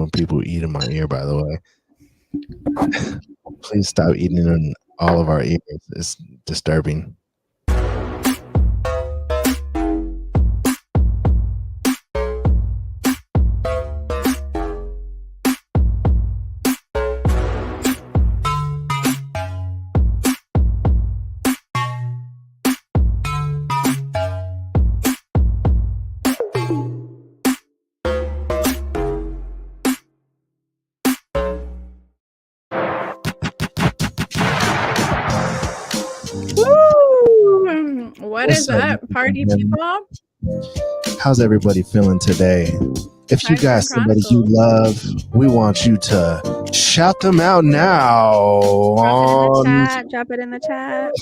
when people eat in my ear, by the way. Please stop eating in all of our ears. It's disturbing. What is up, party people? How's everybody feeling today? If you got somebody you love, we want you to shout them out now. Drop it in the chat.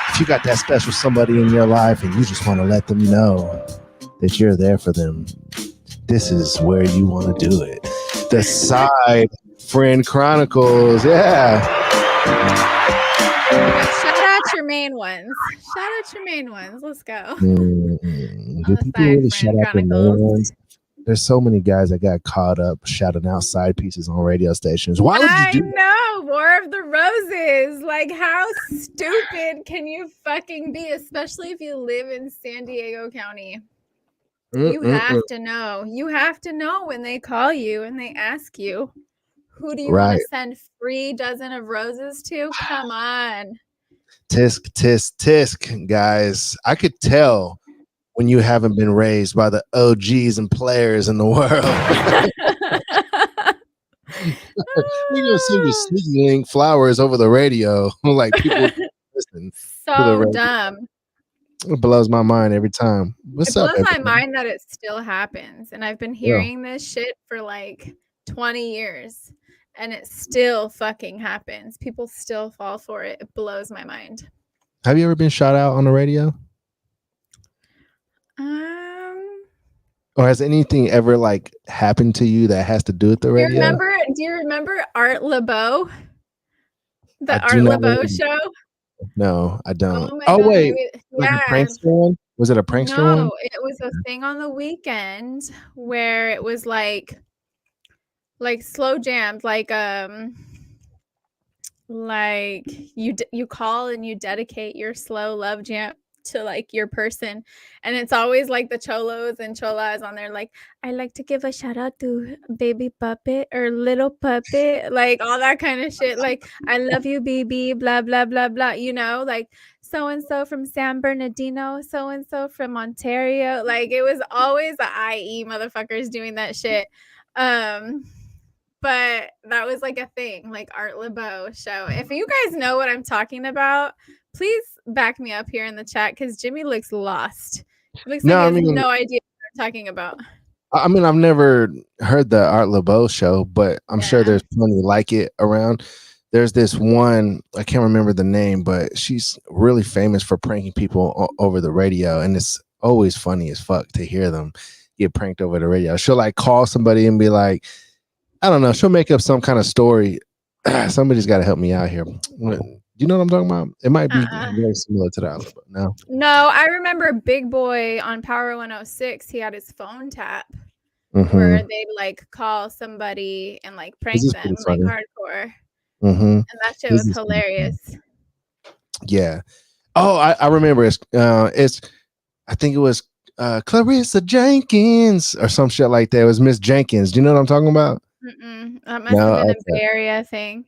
If you got that special somebody in your life and you just want to let them know that you're there for them, this is where you want to do it. The Side Friend Chronicles. Yeah. Shout out your main ones. Let's go. Do people really shout out the main ones? There's so many guys that got caught up shouting out side pieces on radio stations. Why would you do that? I know, War of the Roses. Like, how stupid can you fucking be, especially if you live in San Diego County? You have to know. You have to know when they call you and they ask you, who do you want to send free dozen of roses to? Come on. Tisk, tisk, tisk, guys. I could tell when you haven't been raised by the OGs and players in the world. You know, see you sneaking flowers over the radio. Like, people listen. So dumb. It blows my mind every time. What's up? It blows my mind that it still happens. And I've been hearing this shit for like 20 years. And it still fucking happens. People still fall for it. It blows my mind. Have you ever been shot out on the radio? Or has anything ever like happened to you that has to do with the radio? Do you remember Art LeBeau? The Art LeBeau show? No, I don't. Oh wait, like a prankster one? Was it a prankster one? No, it was a thing on the weekend where it was like slow jammed, like you call and you dedicate your slow love jam to like your person, and it's always like the cholos and cholas on there, like, I like to give a shout out to baby puppet or little puppet, like all that kind of shit, like, I love you BB, blah blah blah blah, you know, like so and so from San Bernardino, so and so from Ontario. Like, it was always the IE motherfuckers doing that shit. But that was like a thing, like Art LeBeau show. If you guys know what I'm talking about, please back me up here in the chat, because Jimmy looks lost. He looks like he has no idea what I'm talking about. I mean, I've never heard the Art LeBeau show, but I'm sure there's plenty like it around. There's this one, I can't remember the name, but she's really famous for pranking people over the radio. And it's always funny as fuck to hear them get pranked over the radio. She'll like call somebody and be like, I don't know, she'll make up some kind of story. Somebody's got to help me out here. You know what I'm talking about? It might be very similar to that, but no. No, I remember Big Boy on Power 106. He had his phone tap where they'd like call somebody and like prank them like hardcore. And that shit was hilarious. Yeah. Oh, I remember. It's I think it was Clarissa Jenkins or some shit like that. It was Miss Jenkins. Do you know what I'm talking about? That must have been a Bay Area thing.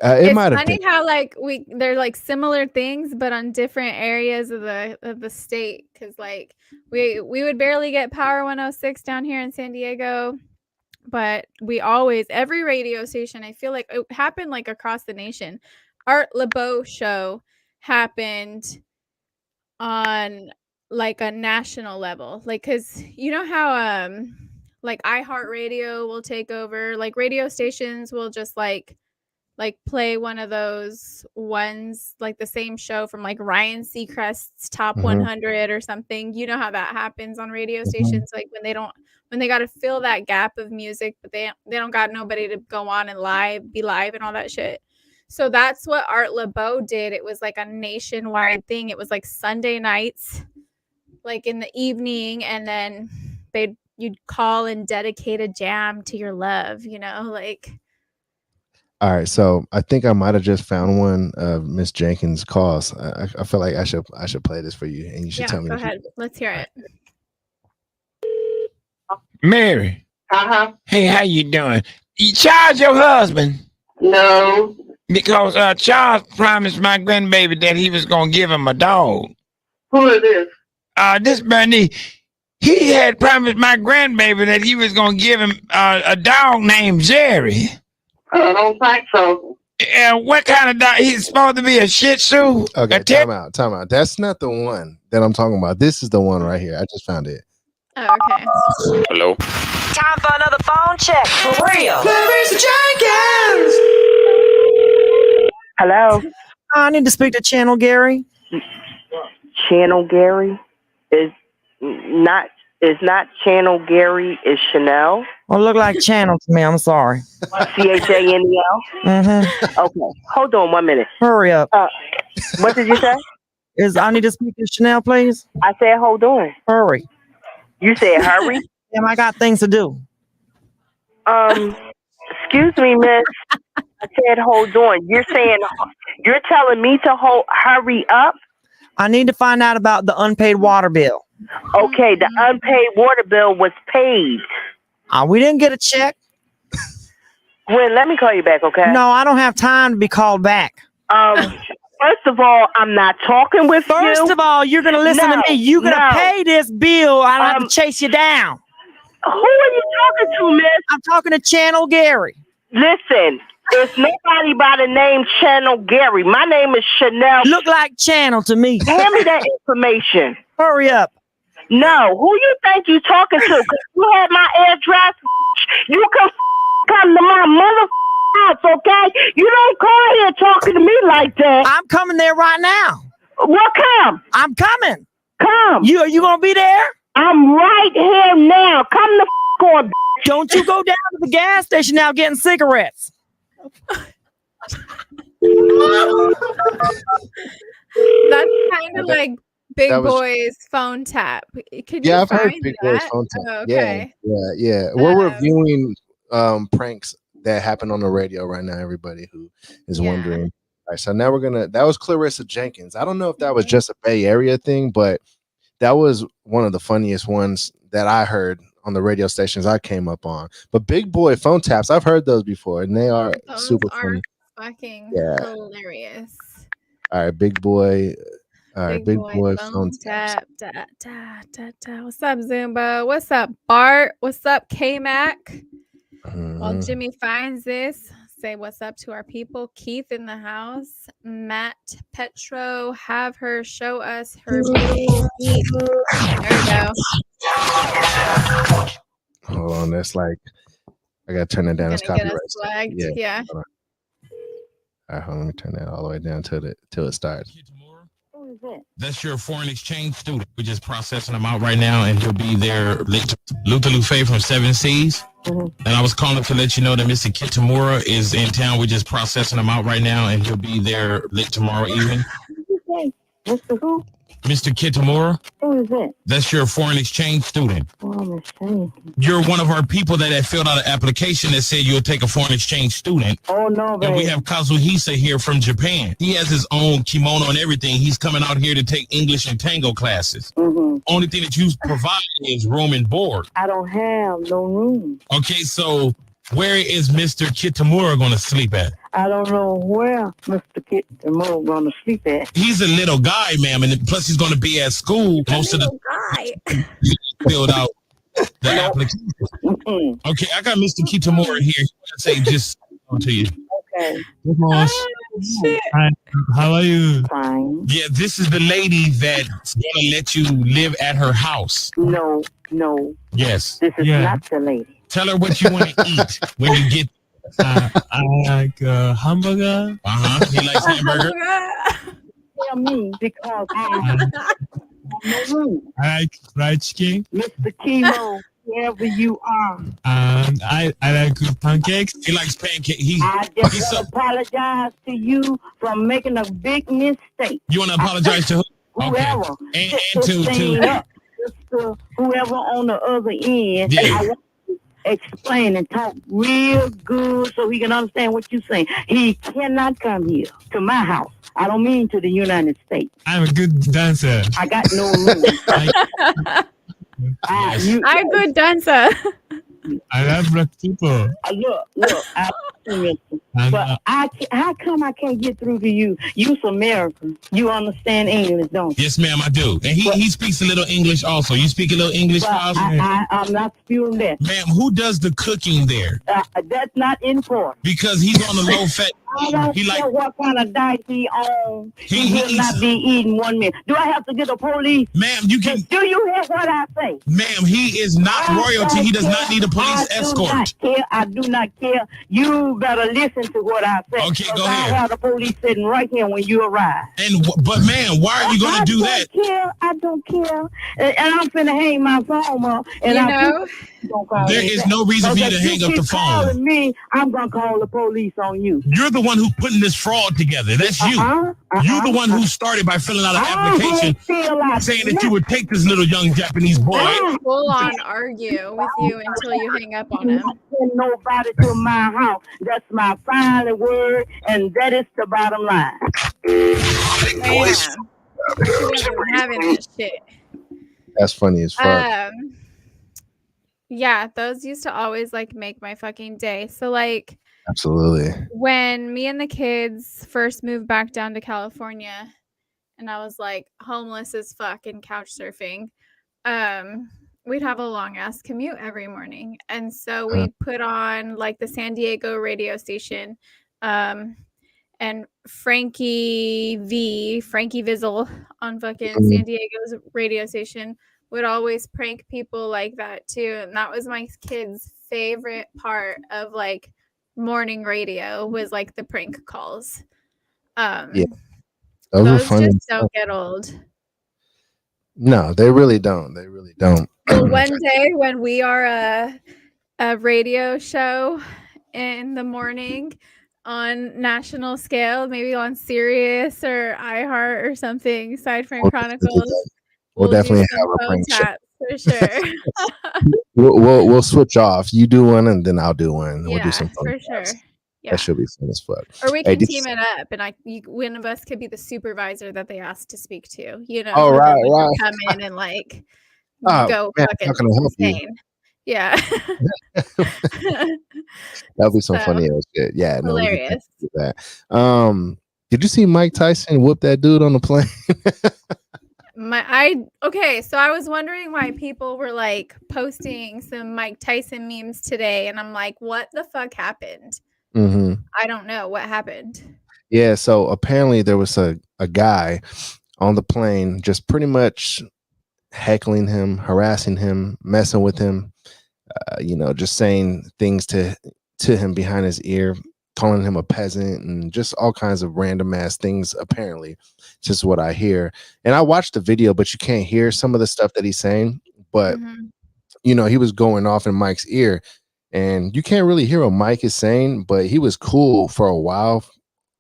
It might have been. It's funny how like they're like similar things, but on different areas of the state. Because like we would barely get Power 106 down here in San Diego, but we always, every radio station, I feel like it happened like across the nation. Art LeBeau show happened on like a national level, like, because you know how like iHeartRadio will take over, like radio stations will just like play one of those ones, like the same show from like Ryan Seacrest's Top 100 or something. You know how that happens on radio stations, like when they got to fill that gap of music, but they don't got nobody to go on and be live and all that shit. So that's what Art LeBeau did. It was like a nationwide thing. It was like Sunday nights, like in the evening, and then you'd call and dedicate a jam to your love, like. All right, so I think I might have just found one of Miss Jenkins' calls. I feel like I should play this for you, and you should tell me. Go ahead. Let's hear it. Mary. Hey, how you doing? You Charles your husband? No. Because Charles promised my grandbaby that he was gonna give him a dog. Who is this? This Bernie, he had promised my grandbaby that he was gonna give him a dog named Jerry. I don't think so. And what kind of dog? He's supposed to be a Shih Tzu. Okay, time out. That's not the one that I'm talking about. This is the one right here. I just found it. Oh, okay. Hello. Time for another phone check. For real. Jenkins. Hello. I need to speak to Channel Gary. Channel Gary is not Channel Gary. Is Chanel. Well, look like Channel to me. I'm sorry. CHANEL. Mm-hmm. Okay. Hold on 1 minute. Hurry up. What did you say? I need to speak to Chanel, please. I said hold on. Hurry. You said hurry? Damn, I got things to do. Excuse me, miss. I said hold on. You're telling me to hurry up? I need to find out about the unpaid water bill. Okay, the unpaid water bill was paid. We didn't get a check. Gwen, let me call you back, okay? No, I don't have time to be called back. First of all, I'm not talking with you. First of all, you're going to listen to me. You're going to pay this bill. I don't have to chase you down. Who are you talking to, miss? I'm talking to Channel Gary. Listen, it's nobody by the name Channel Gary. My name is Chanel. Look like Channel to me. Hand me that information. Hurry up. No, who you think you talking to? 'Cause you have my address. You can come to my mother house, okay? You don't come here talking to me like that. I'm coming there right now. Well, come. I'm coming. Come. Are you gonna be there? I'm right here now. Come the on. Don't you go down to the gas station now getting cigarettes. That's kind of like Big Boy's phone tap. Could you I've heard find Big that? Boy's phone tap. Oh, okay. Yeah. We're reviewing pranks that happen on the radio right now. Everybody who is wondering. All right, so now that was Clarissa Jenkins. I don't know if that was just a Bay Area thing, but that was one of the funniest ones that I heard on the radio stations I came up on. But Big Boy phone taps, I've heard those before, and they are super funny. Fucking hilarious. All right, Big Boy. All right, Big Boy phone tap. What's up, Zumba? What's up, Bart? What's up, K-Mac? While Jimmy finds this, say what's up to our people. Keith in the house. Matt Petro, have her show us her beautiful feet. There we go. Hold on, that's like I gotta turn it down. It's copyright. Yeah. All right, hold on, let me turn that all the way down till it starts. That's your foreign exchange student. We're just processing them out right now, and he'll be there late. Luther Lufe from Seven Seas. And I was calling to let you know that Mr. Kitamura is in town. We're just processing him out right now, and he'll be there late tomorrow evening. Mr. Who? Mr. Kitamura. Who is it? That's your foreign exchange student. You're one of our people that had filled out an application that said you'll take a foreign exchange student. Oh, no, baby. And we have Kazuhisa here from Japan. He has his own kimono and everything. He's coming out here to take English and tango classes. Only thing that you provide is room and board. I don't have no room. Okay, so where is Mr. Kitamura going to sleep at? I don't know where Mr. Kitamura going to sleep at. He's a little guy, ma'am, and plus he's going to be at school. Most of the guy filled out the application. Okay, I got Mr. Kitamura here. He's going to say just to you. Okay. Hi, how are you? Fine. Yeah, this is the lady that's going to let you live at her house. No. Yes. This is not the lady. Tell her what you want to eat when you get. I like hamburger. He likes hamburger. Tell me because I have no room. I like fried chicken. Mr. Kimo, wherever you are. I like pancakes. He likes pancakes. I just apologize to you for making a big mistake. You want to apologize to who? Whoever. Okay. And to to whoever on the other end. Yeah. I want to explain and talk real good so he can understand what you're saying. He cannot come here to my house. I don't mean to the United States. I'm a good dancer. I got no rules. I'm good dancer. I love black people. Look, but how come I can't get through to you? You's American. You understand English, don't you? Yes, ma'am, I do. And he speaks a little English also. You speak a little English, Well, I'm not spewing that. ma'am. Who does the cooking there? That's not important. Because he's on the low fat. I don't He care like what kind of diet he on. He will eats- not be eating 1 minute. Do I have to get the police? ma'am, you can Do you hear what I say? ma'am, he is not royalty. He does not need a police escort. I do not care. You better listen to what I say. Okay, go 'Cause ahead. I have the police sitting right here when you arrive. But ma'am, why are you gonna do that? I don't care. And I'm finna hang my phone up. And You know, There is no reason for you to hang up the phone. Calling me, I'm gonna call the police on you. You're the one who putting this fraud together. That's you. You're the one who started by filling out an application saying that you would take this little young Japanese boy. full on argue with you until you hang up on him. Send nobody to my house. That's my final word, and that is the bottom line. Damn. She wasn't having that shit. That's funny as fuck. Yeah, those used to always like make my fucking day. So like Absolutely. when me and the kids first moved back down to California and I was like homeless as fuck and couch surfing, we'd have a long ass commute every morning. And so we'd put on like the San Diego radio station, and Frankie Vizzle on fucking San Diego's radio station would always prank people like that too. And that was my kids' favorite part of like morning radio was like the prank calls. Yeah. Those just don't get old. No, they really don't. They really don't. Well, one day when we are a radio show in the morning on national scale, maybe on Sirius or iHeart or something, Side Frame Chronicles, We'll definitely do have some a phone prank show. taps for sure. We'll switch off. You do one and then I'll do one. We'll Yeah, do some fun for taps. sure. Yeah. That should be fun as fuck. Or we Hey, can did team you- it up, and one of us could be the supervisor that they asked to speak to. You know, Oh, and then right, we can right. come in and like Oh, go man, fucking how can I help you? insane. Yeah. That'll be some So, funny ass shit. Yeah, no, we can hilarious. do that. Did you see Mike Tyson whoop that dude on the plane? Okay, so I was wondering why people were like posting some Mike Tyson memes today, and I'm like, what the fuck happened? Mm-hmm. I don't know what happened. Yeah, so apparently there was a guy on the plane just pretty much heckling him, harassing him, messing with him, just saying things to him behind his ear, calling him a peasant and just all kinds of random ass things, apparently. Just what I hear. And I watched the video, but you can't hear some of the stuff that he's saying. But, he was going off in Mike's ear. And you can't really hear what Mike is saying, but he was cool for a while,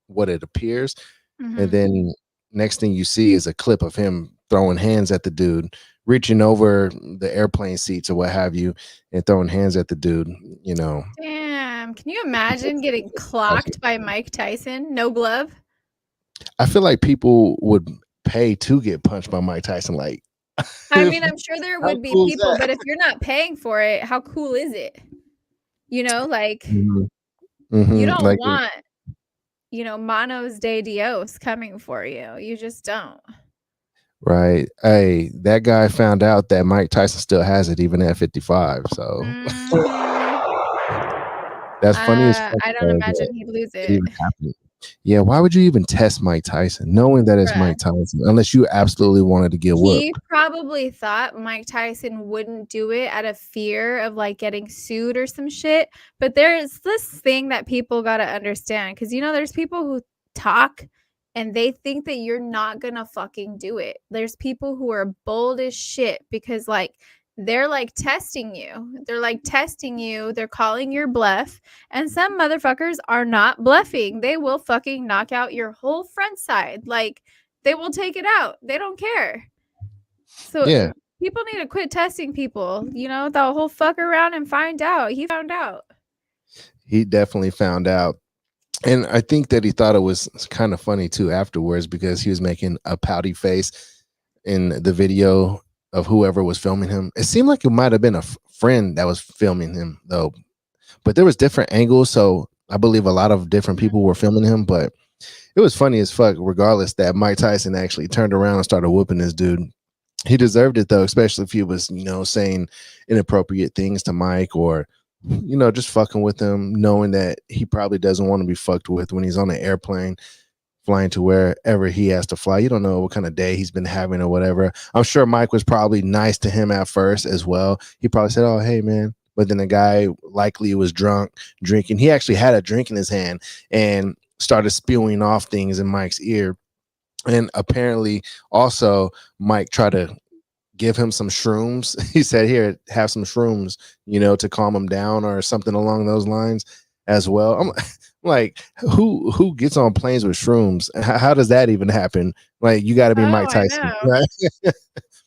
what it appears. And then next thing you see is a clip of him throwing hands at the dude, reaching over the airplane seats or what have you, and throwing hands at the dude, Damn. Can you imagine getting clocked by Mike Tyson? No glove? I feel like people would pay to get punched by Mike Tyson. Like, I mean, I'm sure there How would be cool is people, that? but if you're not paying for it, how cool is it? You don't like, want, Manos de Dios coming for you. You just don't. right. Hey, that guy found out that Mike Tyson still has it even at 55. So that's funny as fuck. I don't imagine he'd lose it. Even happened. Yeah, why would you even test Mike Tyson knowing that it's Bruh. Mike Tyson unless you absolutely wanted to get He whooped? probably thought Mike Tyson wouldn't do it out of fear of like getting sued or some shit. But there's this thing that people got to understand, because there's people who talk and they think that you're not gonna fucking do it. There's people who are bold as shit because like they're like testing you. They're calling your bluff. And some motherfuckers are not bluffing. They will fucking knock out your whole front side. Like they will take it out. They don't care. So Yeah. People need to quit testing people. You know, the whole fuck around and find out. He found out. He definitely found out. And I think that he thought it was kind of funny too afterwards, because he was making a pouty face in the video of whoever was filming him. It seemed like it might have been a friend that was filming him though, but there was different angles. So I believe a lot of different people were filming him, but it was funny as fuck regardless that Mike Tyson actually turned around and started whooping this dude. He deserved it though, especially if he was, saying inappropriate things to Mike, or just fucking with him, knowing that he probably doesn't want to be fucked with when he's on an airplane flying to wherever he has to fly. You don't know what kind of day he's been having or whatever. I'm sure Mike was probably nice to him at first as well. He probably said, "Oh, hey, man." But then the guy likely was drunk, drinking. He actually had a drink in his hand and started spewing off things in Mike's ear. And apparently also Mike tried to give him some shrooms. He said, "Here, have some shrooms, to calm him down," or something along those lines as well. I'm like, who gets on planes with shrooms? How does that even happen? Like, you got to be Mike Tyson, right?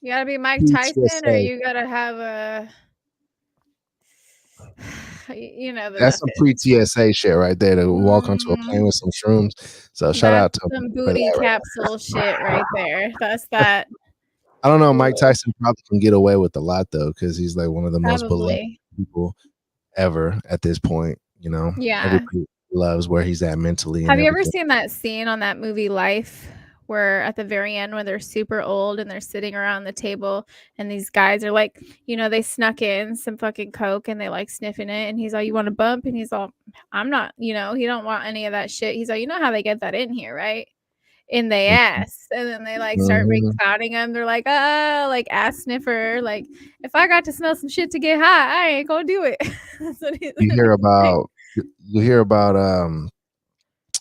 You got to be Mike Tyson, or you got to have a, that's some pre-TSA shit right there, to walk onto a plane with some shrooms. So shout out to some booty capsule shit right there. That's that. I don't know. Mike Tyson probably can get away with a lot though, because he's like one of the most beloved people ever at this point. Yeah, everybody loves where he's at mentally. Have you ever seen that scene on that movie Life, where at the very end, when they're super old and they're sitting around the table, and these guys are like, they snuck in some fucking coke and they like sniffing it, and he's all, "You want a bump?" And he's all, "I'm not," he don't want any of that shit. He's like, "You know how they get that in here, right? In the ass." And then they like start clowning him. They're like, like ass sniffer. Like, if I got to smell some shit to get high, I ain't gonna do it. You hear about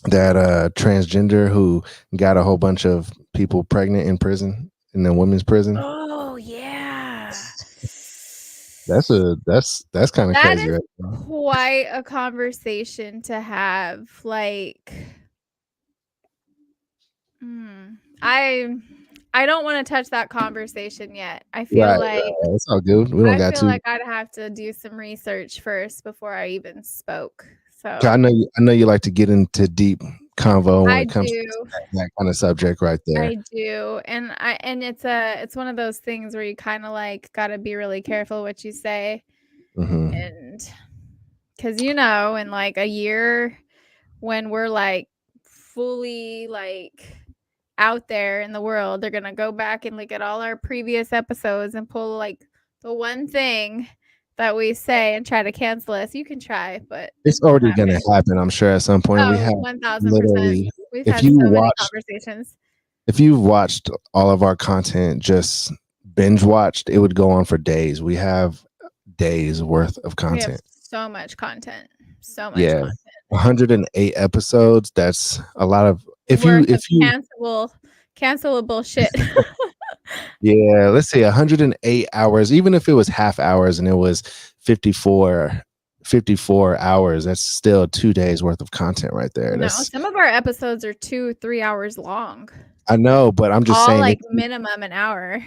that transgender who got a whole bunch of people pregnant in prison, in the women's prison. Oh yeah, that's kind of crazy, right? Quite a conversation to have. Like, I don't want to touch that conversation yet. I feel like it's all good. We don't got to. I feel like I'd have to do some research first before I even spoke. So I know you like to get into deep convo when it comes to that kind of subject right there. I do, and it's one of those things where you kind of like got to be really careful what you say, and because in like a year, when we're like fully like out there in the world, they're gonna go back and look at all our previous episodes and pull like the one thing that we say and try to cancel us. You can try, but it's already gonna happen, I'm sure, at some point. We have 1000%. We've had so many conversations. If you've watched all of our content, just binge watched, it would go on for days. We have days worth of content. We have so much content. So much content. 108 episodes. That's a lot of cancelable shit. Yeah, let's say 108 hours. Even if it was half hours and it was 54 hours, that's still 2 days worth of content right there. No, some of our episodes are 2-3 hours long. I know, but I'm just saying, like minimum an hour.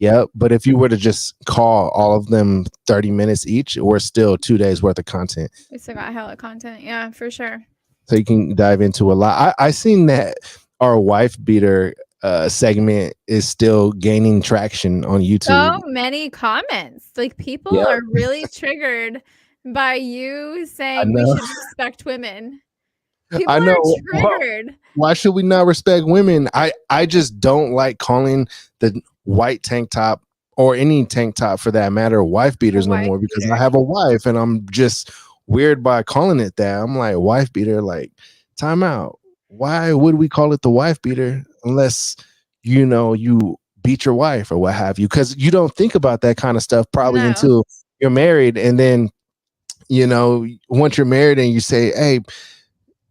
Yeah, but if you were to just call all of them 30 minutes each, we're still 2 days worth of content. We still got hella content. Yeah, for sure. So you can dive into a lot. I seen that our wife beater segment is still gaining traction on YouTube. So many comments. Like, people are really triggered by you saying we should respect women. People are triggered. Why should we not respect women? I just don't like calling the white tank top, or any tank top for that matter, wife beaters no more, because I have a wife and I'm just weird by calling it that. I'm like, wife beater, like, time out. Why would we call it the wife beater unless you beat your wife or what have you? Because you don't think about that kind of stuff probably until you're married, and then once you're married and you say,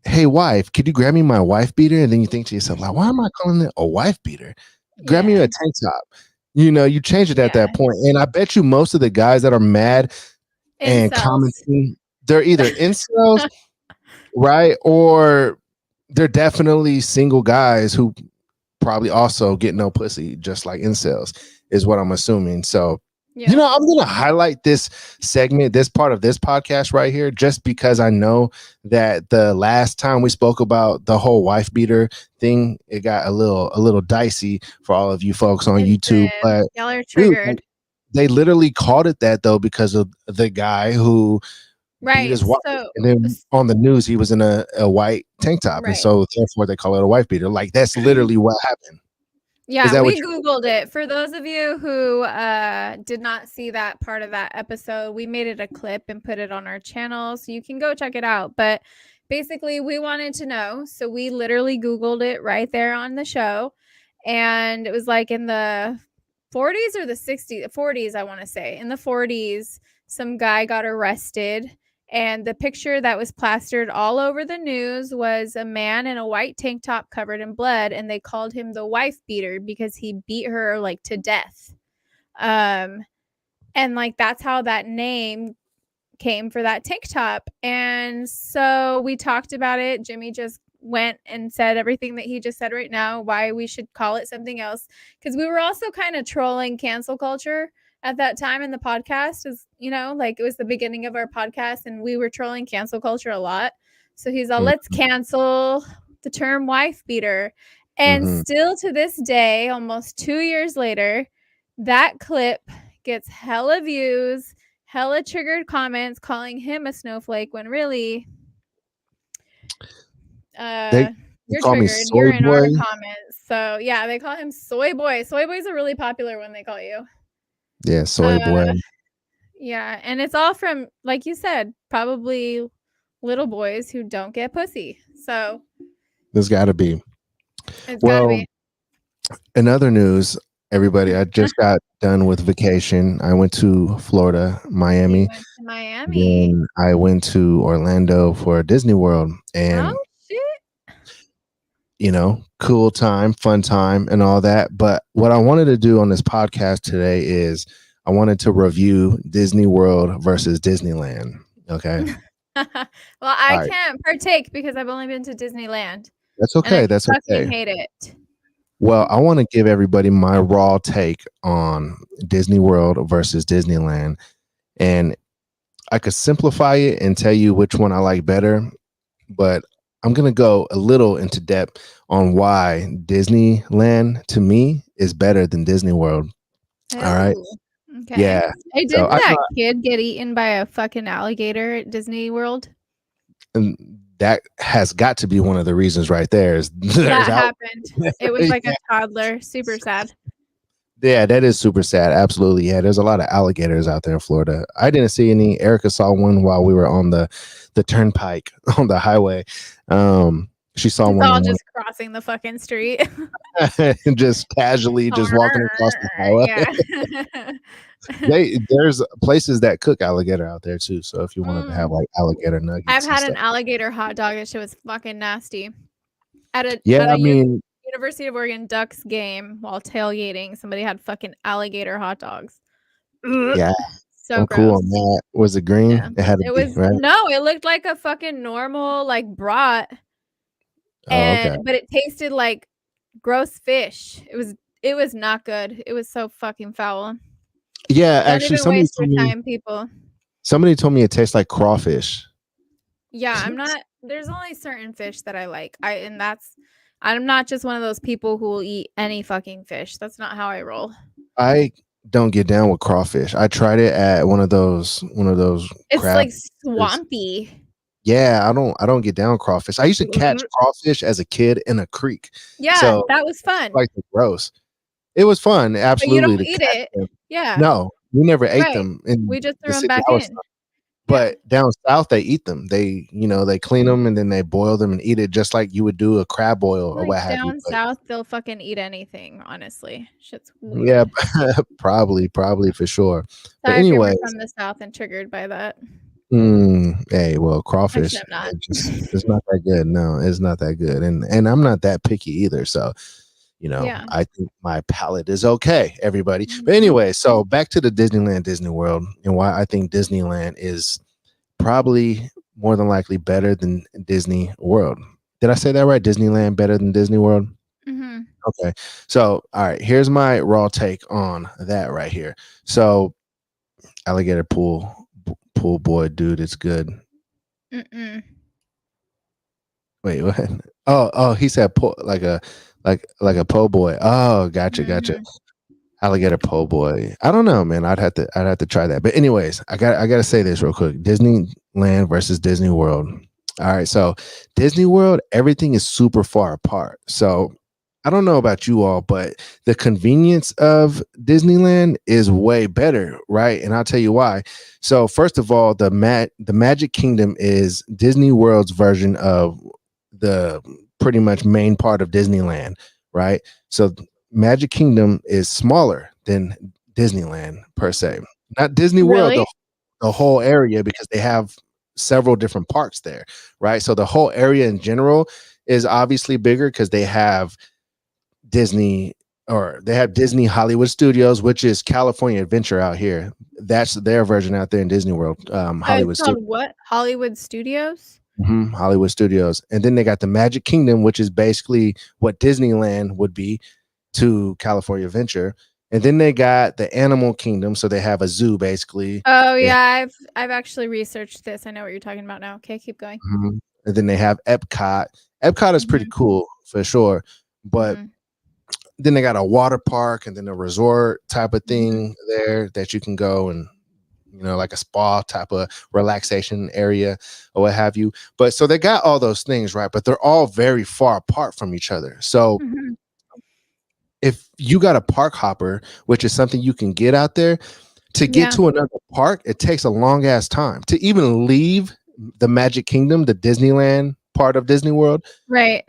hey wife, could you grab me my wife beater? And then you think to yourself, like, why am I calling it a wife beater? Grab me a tank top. You change it at that point. And I bet you most of the guys that are mad and commenting, they're either incels, right? Or they're definitely single guys who probably also get no pussy, just like incels. is what I'm assuming. So, Yeah. I'm going to highlight this segment, this part of this podcast right here, just because I know that the last time we spoke about the whole wife beater thing, it got a little dicey for all of you folks on YouTube. But y'all are dude, triggered. they literally called it that though because of the guy who beat his wife, So, and then on the news he was in a white tank top, and so therefore they call it a wife beater. Like that's literally what happened. Yeah, we Googled it. For those of you who did not see that part of that episode, we made it a clip and put it on our channel, so you can go check it out. But basically, we wanted to know, so we literally Googled it right there on the show, and it was like in the 40s or the 60s, 40s, I want to say. In the 40s, some guy got arrested. And the picture that was plastered all over the news was a man in a white tank top covered in blood, and they called him the wife beater because he beat her like to death. And like that's how that name came for that tank top. And so we talked about it. Jimmy just went and said everything that he just said right now, why we should call it something else, because we were also kind of trolling cancel culture at that time in the podcast. Is like it was the beginning of our podcast and we were trolling cancel culture a lot. So he's all, let's cancel the term wife beater. And still to this day, almost 2 years later, that clip gets hella views, hella triggered comments calling him a snowflake when really you're triggered. You're in our comments. So yeah, they call him soy boy. Soy boys are really popular when they call you. Yeah, soy boy. Yeah, and it's all from, like you said, probably little boys who don't get pussy. So there's got to be. It's gotta be. In other news, everybody, I just got done with vacation. I went to Florida, Miami. You went to Miami. Then I went to Orlando for Disney World, and cool time, fun time, and all that. But what I wanted to do on this podcast today is I wanted to review Disney World versus Disneyland. Okay. Well, I can't partake because I've only been to Disneyland. That's okay. And I That's okay. hate it. Well, I want to give everybody my raw take on Disney World versus Disneyland. And I could simplify it and tell you which one I like better, but I'm going to go a little into depth on why Disneyland to me is better than Disney World. Oh, all right. Okay. Yeah. Hey, didn't that kid get eaten by a fucking alligator at Disney World? And that has got to be one of the reasons right there. That happened. It was like a toddler. Super sad. Yeah, that is super sad. Absolutely. Yeah, there's a lot of alligators out there in Florida. I didn't see any. Erica saw one while we were on the turnpike on the highway. She saw one. All just crossing the fucking street. Just casually just walking across the highway. Yeah. There's places that cook alligator out there too. So if you wanted to have like alligator nuggets. I've had an alligator hot dog. That shit was fucking nasty. University of Oregon Ducks game while tailgating, somebody had fucking alligator hot dogs. Yeah. So gross. Cool on that. Was it green? Yeah. It had to be, right? No, it looked like a fucking normal like brat. But it tasted like gross fish. It was not good. It was so fucking foul. Yeah, Don't actually somebody told me it tastes like crawfish. Yeah, there's only certain fish that I like. I'm not just one of those people who will eat any fucking fish. That's not how I roll. I don't get down with crawfish. I tried it at one of those It's like swampy. Yeah, I don't get down with crawfish. I used to catch crawfish as a kid in a creek. Yeah, so that was fun. Like gross. It was fun, absolutely. But you don't eat it. Them. Yeah. No, we never ate them. We just threw them back in. But down south, they eat them. They clean them and then they boil them and eat it just like you would do a crab boil or what have you. Down south, they'll fucking eat anything. Honestly, shit's weird. Yeah, probably for sure. Sorry but anyway, from the south and triggered by that. Hey, well, crawfish. It's not that good. No, it's not that good, and I'm not that picky either. So. I think my palate is okay, everybody. But anyway, so back to the Disney World and why I think Disneyland is probably more than likely better than Disney World. Did I say that right? Disneyland better than Disney World? Mm-hmm. Okay. So, all right, here's my raw take on that right here. So, alligator pool boy, dude, it's good. Mm-mm. Wait, what? Oh, he said po like a po' boy. Oh, gotcha. Mm-hmm. Alligator po' boy. I don't know, man. I'd have to try that. But anyways, I gotta say this real quick. Disneyland versus Disney World. All right, so Disney World, everything is super far apart. So I don't know about you all, but the convenience of Disneyland is way better, right? And I'll tell you why. So first of all, the Magic Kingdom is Disney World's version of the pretty much main part of Disneyland, right? So Magic Kingdom is smaller than Disneyland per se. Not Disney World, Really? the whole area, because they have several different parks there, right? So the whole area in general is obviously bigger because they have Disney Disney Hollywood Studios, which is California Adventure out here. That's their version out there in Disney World. Hollywood It's called what? Hollywood Studios? Hollywood Studios. And then they got the Magic Kingdom, which is basically what Disneyland would be to California Adventure. And then they got the Animal Kingdom, so they have a zoo basically. Oh yeah, I've actually researched this. I know what you're talking about now. Okay, keep going. And then they have Epcot. Epcot is pretty cool for sure, but then they got a water park and then a resort type of thing there that you can go and, like a spa type of relaxation area or what have you. But so they got all those things, right? But they're all very far apart from each other. So if you got a park hopper, which is something you can get out there, to get to another park, it takes a long ass time to even leave the Magic Kingdom, the Disneyland part of Disney World. Right.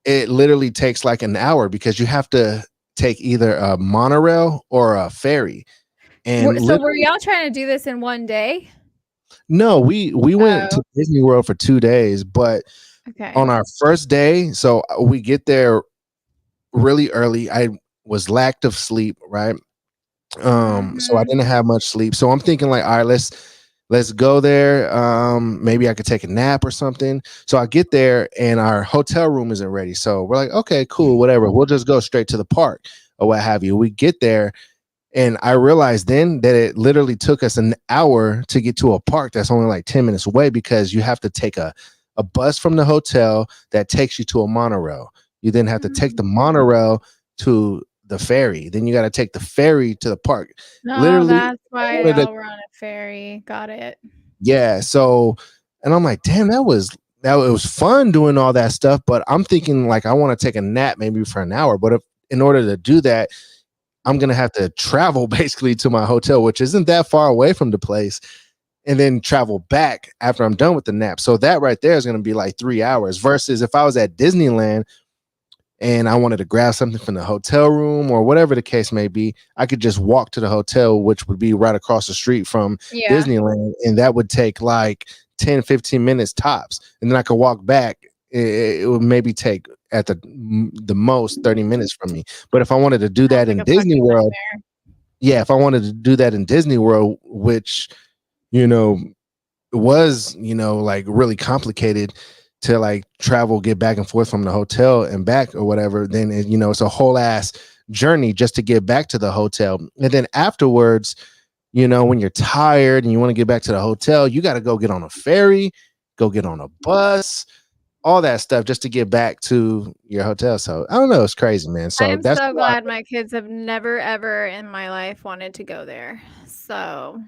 It literally takes like an hour because you have to take either a monorail or a ferry. And so were y'all trying to do this in one day? No, we went to Disney World for 2 days, but on our first day, so we get there really early. I was lacked of sleep, right? So I didn't have much sleep. So I'm thinking like, all right, let's go there. Maybe I could take a nap or something. So I get there and our hotel room isn't ready. So we're like, okay, cool, whatever. We'll just go straight to the park or what have you. We get there and I realized then that it literally took us an hour to get to a park that's only like 10 minutes away because you have to take a bus from the hotel that takes you to a monorail. You then have to take the monorail to the ferry. Then you got to take the ferry to the park. No, literally, that's why y'all were on a ferry. Got it. Yeah. So, and I'm like, damn, it was fun doing all that stuff. But I'm thinking like, I want to take a nap maybe for an hour. But in order to do that, I'm going to have to travel basically to my hotel, which isn't that far away from the place, and then travel back after I'm done with the nap. So that right there is going to be like 3 hours versus if I was at Disneyland and I wanted to grab something from the hotel room or whatever the case may be, I could just walk to the hotel, which would be right across the street from Disneyland. And that would take like 10, 15 minutes tops. And then I could walk back. It would maybe take at the most 30 minutes from me. But if I wanted to do that in Disney World, if I wanted to do that in Disney World, which, was, like really complicated to like travel, get back and forth from the hotel and back or whatever, then it's a whole ass journey just to get back to the hotel. And then afterwards, when you're tired and you want to get back to the hotel, you got to go get on a ferry, go get on a bus, all that stuff just to get back to your hotel. So I don't know, it's crazy, man. So I'm so glad my kids have never ever in my life wanted to go there. So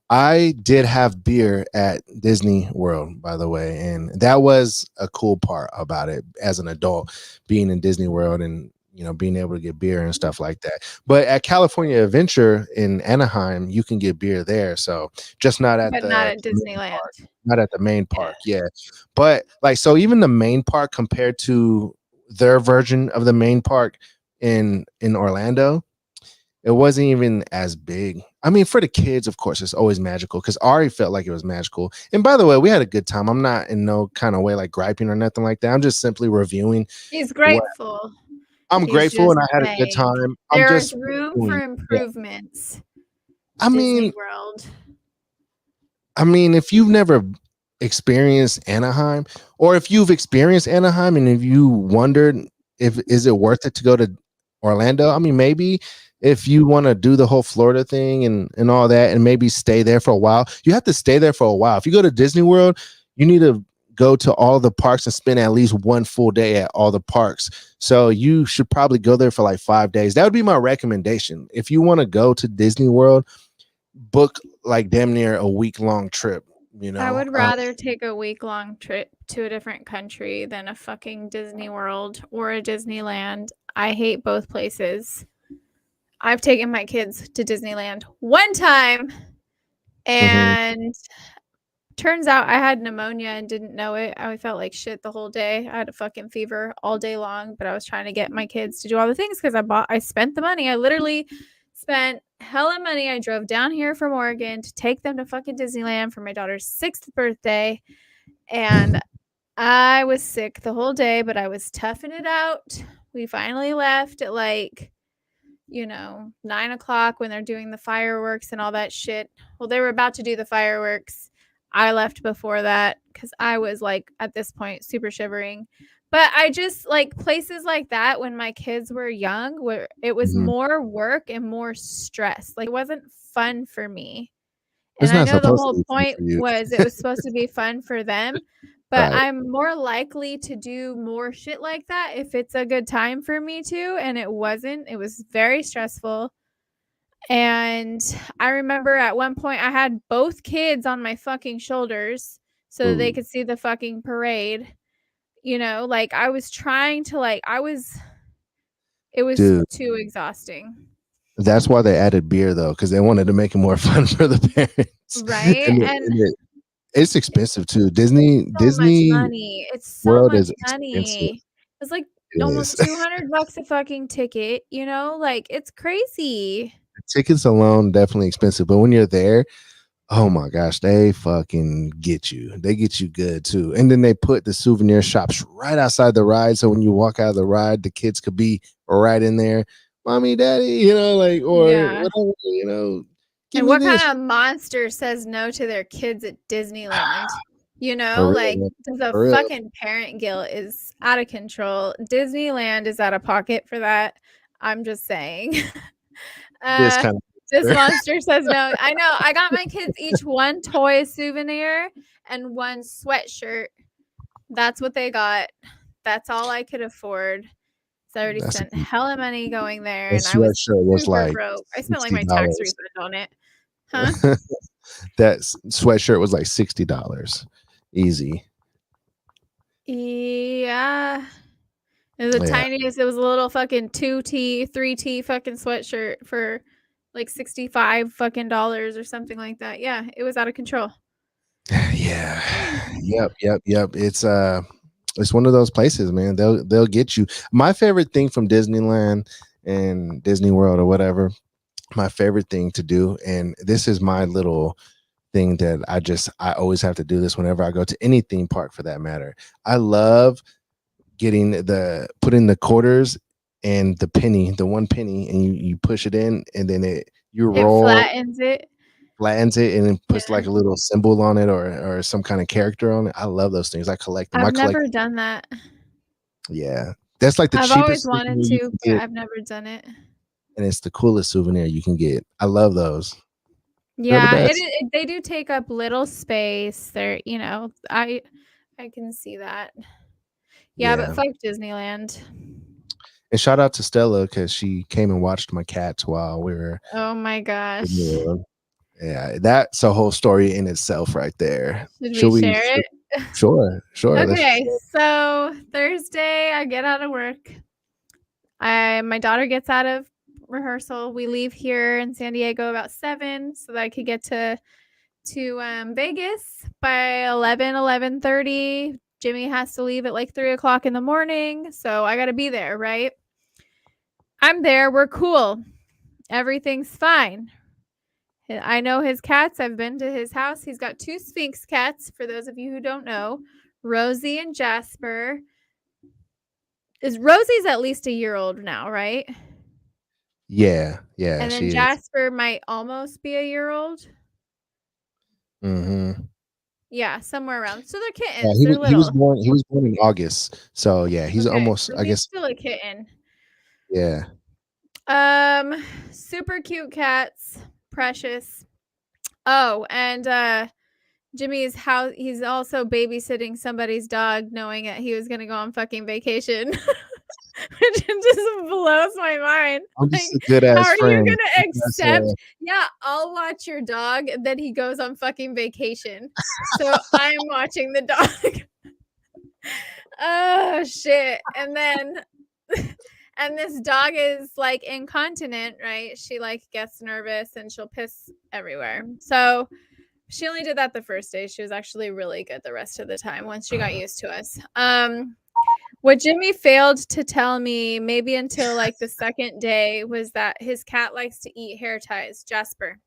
I did have beer at Disney World, by the way, and that was a cool part about it as an adult, being in Disney World and being able to get beer and stuff like that. But at California Adventure in Anaheim, you can get beer there. So just not at Disneyland, not at the main park. Yeah, but like so, even the main park compared to their version of the main park in Orlando, it wasn't even as big. I mean, for the kids, of course, it's always magical because Ari felt like it was magical. And by the way, we had a good time. I'm not in no kind of way like griping or nothing like that. I'm just simply reviewing. He's grateful. I'm grateful and I had a good time. There's room for improvements. I mean, if you've never experienced Anaheim, or if you've experienced Anaheim and if you wondered is it worth it to go to Orlando? I mean, maybe if you want to do the whole Florida thing and all that, and maybe stay there for a while. You have to stay there for a while. If you go to Disney World, you need to go to all the parks and spend at least one full day at all the parks. So you should probably go there for like 5 days. That would be my recommendation. If you want to go to Disney World, book like damn near a week-long trip. You know, I would rather take a week-long trip to a different country than a fucking Disney World or a Disneyland. I hate both places. I've taken my kids to Disneyland one time, and turns out I had pneumonia and didn't know it. I felt like shit the whole day. I had a fucking fever all day long, but I was trying to get my kids to do all the things because I spent the money. I literally spent hella money. I drove down here from Oregon to take them to fucking Disneyland for my daughter's 6th birthday, and I was sick the whole day, but I was toughing it out. We finally left at 9 o'clock when they're doing the fireworks and all that shit. Well, they were about to do the fireworks. I left before that because I was at this point super shivering. But I just places like that when my kids were young, where it was more work and more stress. It wasn't fun for me. And I know the whole point was it was supposed to be fun for them. But right. I'm more likely to do more shit like that if it's a good time for me to. And it wasn't. It was very stressful. And I remember at one point I had both kids on my fucking shoulders so that they could see the fucking parade. I was trying to it was too exhausting. That's why they added beer though, because they wanted to make it more fun for the parents. Right. and it's expensive too. Disney money. It's so World much is money. expensive. It's almost $200 a fucking ticket. It's crazy. The tickets alone definitely expensive, but when you're there, oh my gosh, they fucking get you. They get you good too. And then they put the souvenir shops right outside the ride, so when you walk out of the ride, the kids could be right in there, mommy, daddy, or whatever, And what kind of monster says no to their kids at Disneyland? The fucking parent guilt is out of control. Disneyland is out of pocket for that. I'm just saying. This monster says no. I know. I got my kids each one toy souvenir and one sweatshirt. That's what they got. That's all I could afford. So I already spent hella money going there, and I was super broke. I spent my tax refund on it. Huh? That sweatshirt was like $60. Easy. Yeah. It was the tiniest. It was a little fucking 2T, 3T fucking sweatshirt for $65 fucking dollars or something like that. Yeah, it was out of control. Yeah. Yep. It's one of those places, man. They'll get you. My favorite thing from Disneyland and Disney World or whatever, my favorite thing to do, and this is my little thing that I always have to do this whenever I go to any theme park for that matter. I love putting the quarters and the penny, the 1 penny, and you push it in, and then it flattens it, and then puts like a little symbol on it or some kind of character on it. I love those things. I collect them. I've never done that. Yeah, that's like the I've cheapest. I've always wanted to, but I've never done it. And it's the coolest souvenir you can get. I love those. Yeah, they do take up little space. They're, I can see that. Yeah, but fuck Disneyland. And shout out to Stella because she came and watched my cats while we were. Oh my gosh. Yeah, that's a whole story in itself right there. Should we share it? Sure. Okay, so Thursday I get out of work. My daughter gets out of rehearsal. We leave here in San Diego about 7 so that I could get to Vegas by 11:30. Jimmy has to leave at 3 o'clock in the morning, so I got to be there, right? I'm there. We're cool. Everything's fine. I know his cats. I've been to his house. He's got 2 Sphinx cats, for those of you who don't know, Rosie and Jasper. Rosie's at least a year old now, right? Yeah. And then Jasper might almost be a year old. Mm-hmm. Yeah, somewhere around. So they're Yeah, kittens. They're little. he was born in August. So yeah, he's Okay, almost, so I he's guess. still a kitten. Yeah. Super cute cats. Precious. Oh, and Jimmy's house, he's also babysitting somebody's dog, knowing that he was gonna go on fucking vacation. Which just blows my mind. I'm just Like, a good how ass are friend. you gonna That's, accept? Yeah, I'll watch your dog, and then he goes on fucking vacation. So I'm watching the dog. Oh shit. And then and this dog is like incontinent, right? She like gets nervous and she'll piss everywhere. So she only did that the first day. She was actually really good the rest of the time once she got used to us. What Jimmy failed to tell me, maybe until like the second day, was that his cat likes to eat hair ties. Jasper.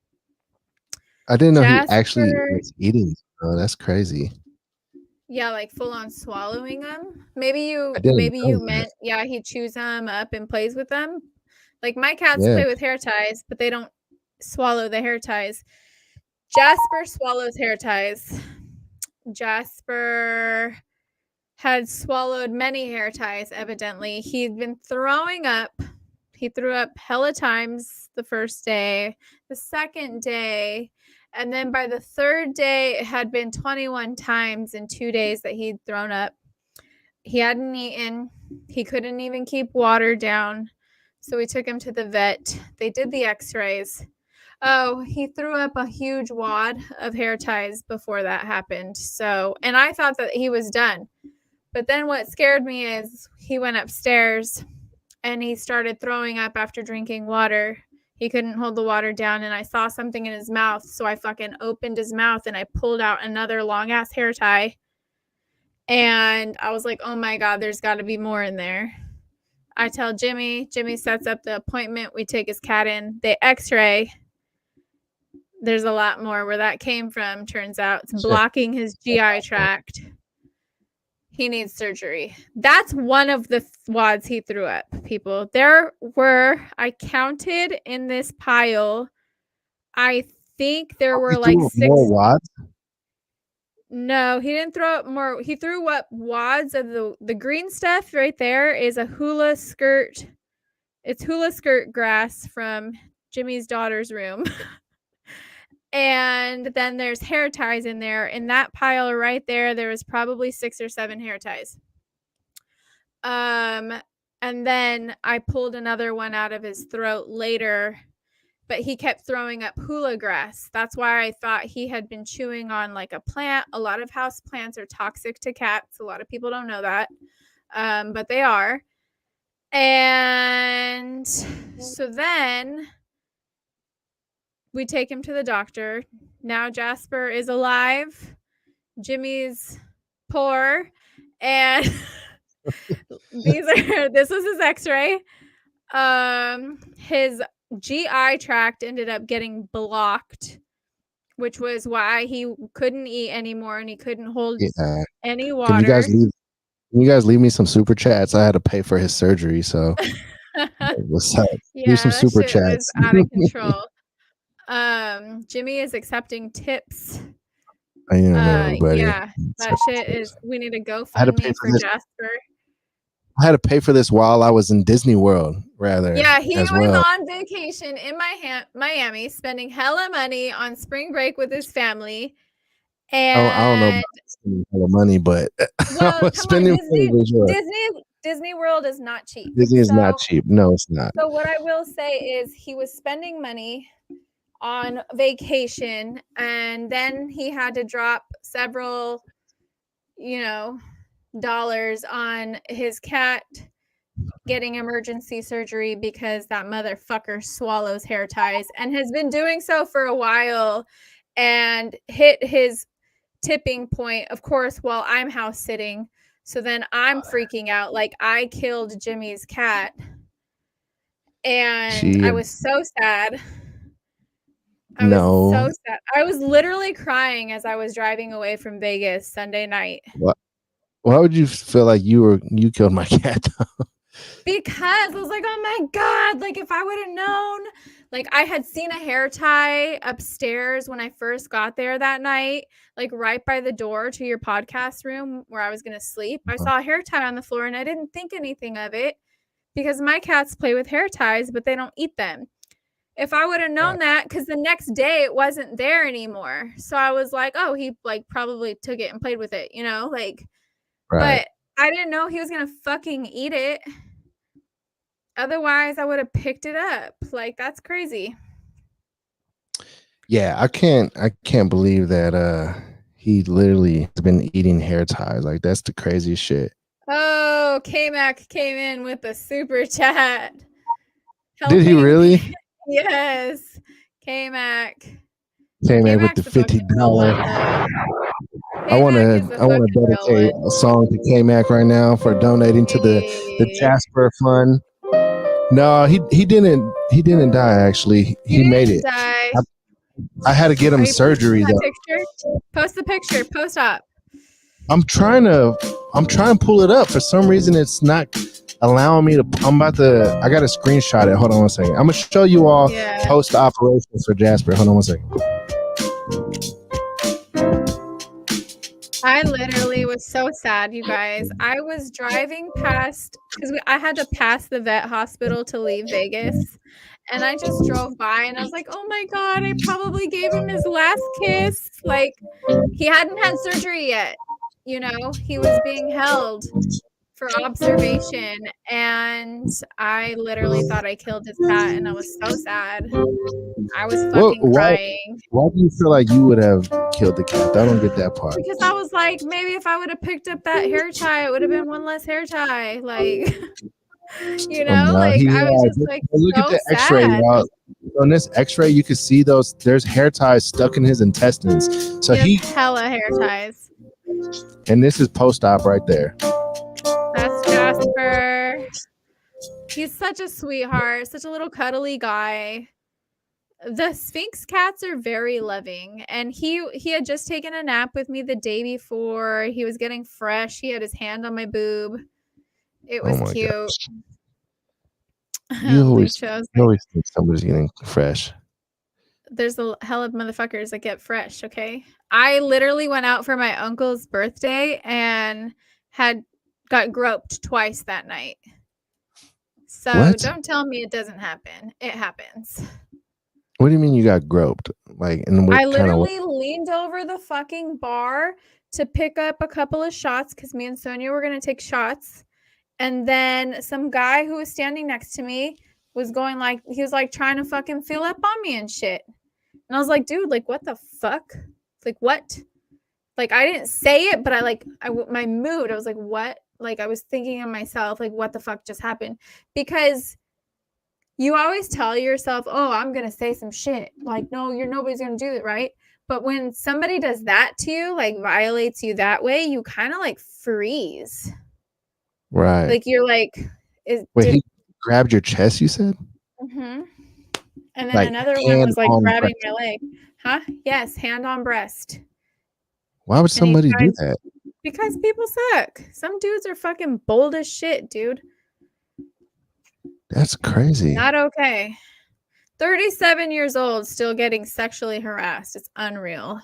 I didn't know he actually was eating. Oh, that's crazy. Yeah, like full on swallowing them. Maybe you meant, yeah, he chews them up and plays with them. Like my cats play with hair ties, but they don't swallow the hair ties. Jasper swallows hair ties. Jasper had swallowed many hair ties, evidently. He'd been throwing up. He threw up hella times the first day, the second day, and then by the third day, it had been 21 times in 2 days that he'd thrown up. He hadn't eaten. He couldn't even keep water down. So we took him to the vet. They did the x-rays. Oh, he threw up a huge wad of hair ties before that happened. So, and I thought that he was done. But then what scared me is he went upstairs and he started throwing up after drinking water. He couldn't hold the water down, and I saw something in his mouth. So I fucking opened his mouth and I pulled out another long ass hair tie. And I was like, oh my God, there's got to be more in there. I tell Jimmy sets up the appointment. We take his cat in. They x-ray. There's a lot more where that came from. Turns out it's blocking his GI tract. He needs surgery. That's one of the wads he threw up, people. There were, I counted in this pile, I think there were like 6 more wads. No, he didn't throw up more. He threw up wads of the green stuff right there is a hula skirt. It's hula skirt grass from Jimmy's daughter's room. And then there's hair ties in there. In that pile right there, there was probably 6 or 7 hair ties. And then I pulled another one out of his throat later, but he kept throwing up hula grass. That's why I thought he had been chewing on like a plant. A lot of house plants are toxic to cats. A lot of people don't know that, but they are. And so then we take him to the doctor. Now Jasper is alive. Jimmy's poor. And this was his x-ray. His GI tract ended up getting blocked, which was why he couldn't eat anymore and he couldn't hold any water. Can you guys leave me some super chats? I had to pay for his surgery, so what's up? Yeah, leave some super chats. Was out of control. Jimmy is accepting tips. I know, everybody. Yeah, that shit is. We need to go GoFundMe for Jasper. I had to pay for this while I was in Disney World, rather. Yeah, he was on vacation in Miami, spending hella money on spring break with his family. And I don't know about spending hella money, but Disney World is not cheap. Disney is not cheap. No, it's not. So what I will say is he was spending money on vacation, and then he had to drop several, dollars on his cat getting emergency surgery because that motherfucker swallows hair ties and has been doing so for a while and hit his tipping point, of course, while I'm house sitting. So then I'm freaking out like I killed Jimmy's cat. And I was so sad. I was literally crying as I was driving away from Vegas Sunday night. Why would you feel like you killed my cat? Because I was like, oh my God, like if I would have known, like I had seen a hair tie upstairs when I first got there that night, like right by the door to your podcast room where I was going to sleep. I saw a hair tie on the floor and I didn't think anything of it because my cats play with hair ties, but they don't eat them. If I would have known that, because the next day it wasn't there anymore. So I was like, oh, he like probably took it and played with it, you know, like, but I didn't know he was going to fucking eat it. Otherwise, I would have picked it up. Like, that's crazy. Yeah, I can't believe that he literally has been eating hair ties. Like, that's the craziest shit. Oh, K-Mac came in with a super chat. Did he really? Yes. K-Mac. Came in with the $50. I want to dedicate a song to K-Mac right now for donating to the Jasper Fund. No, he didn't die. Actually, he made it. Die. I had to get him surgery though. Picture? Post the picture. Post up. I'm trying to pull it up. For some reason, it's not allowing me to. I got to screenshot it. Hold on one second. I'm gonna show you all post operations for Jasper. Hold on one second. I literally was so sad, you guys. I was driving past, because I had to pass the vet hospital to leave Vegas. And I just drove by and I was like, oh my God, I probably gave him his last kiss. Like, he hadn't had surgery yet. You know, he was being held for observation. And I literally thought I killed his cat and I was so sad. I was fucking crying. Why do you feel like you would have killed the cat? I don't get that part. Because I was like, maybe if I would have picked up that hair tie, it would have been one less hair tie. Like, you know, like I was just like, look at the X-ray, y'all. On this X-ray, you can see there's hair ties stuck in his intestines. So he hella hair ties. And this is post-op right there. That's Jasper. He's such a sweetheart, such a little cuddly guy. The Sphinx cats are very loving, and he had just taken a nap with me the day before. He was getting fresh. He had his hand on my boob. It was cute. You always think somebody's getting fresh. There's a hell of motherfuckers that get fresh, okay? I literally went out for my uncle's birthday and got groped twice that night. So don't tell me it doesn't happen. It happens. What do you mean you got groped? Like, I literally leaned over the fucking bar to pick up a couple of shots because me and Sonia were going to take shots. And then some guy who was standing next to me was going like, he was like trying to fucking feel up on me and shit. And I was like, dude, like, what the fuck? Like, what? Like, I didn't say it, but my mood, I was like, what? Like, I was thinking of myself, like, what the fuck just happened? Because you always tell yourself, oh, I'm going to say some shit. Like, no, nobody's going to do it, right? But when somebody does that to you, like violates you that way, you kind of like freeze. Right. Like you're like, he grabbed your chest, you said? Mm-hmm. And then like another one was like grabbing my leg. Huh? Yes, hand on breast. Why would somebody do that? Because people suck. Some dudes are fucking bold as shit, dude. That's crazy. Not okay. 37 years old, still getting sexually harassed. It's unreal.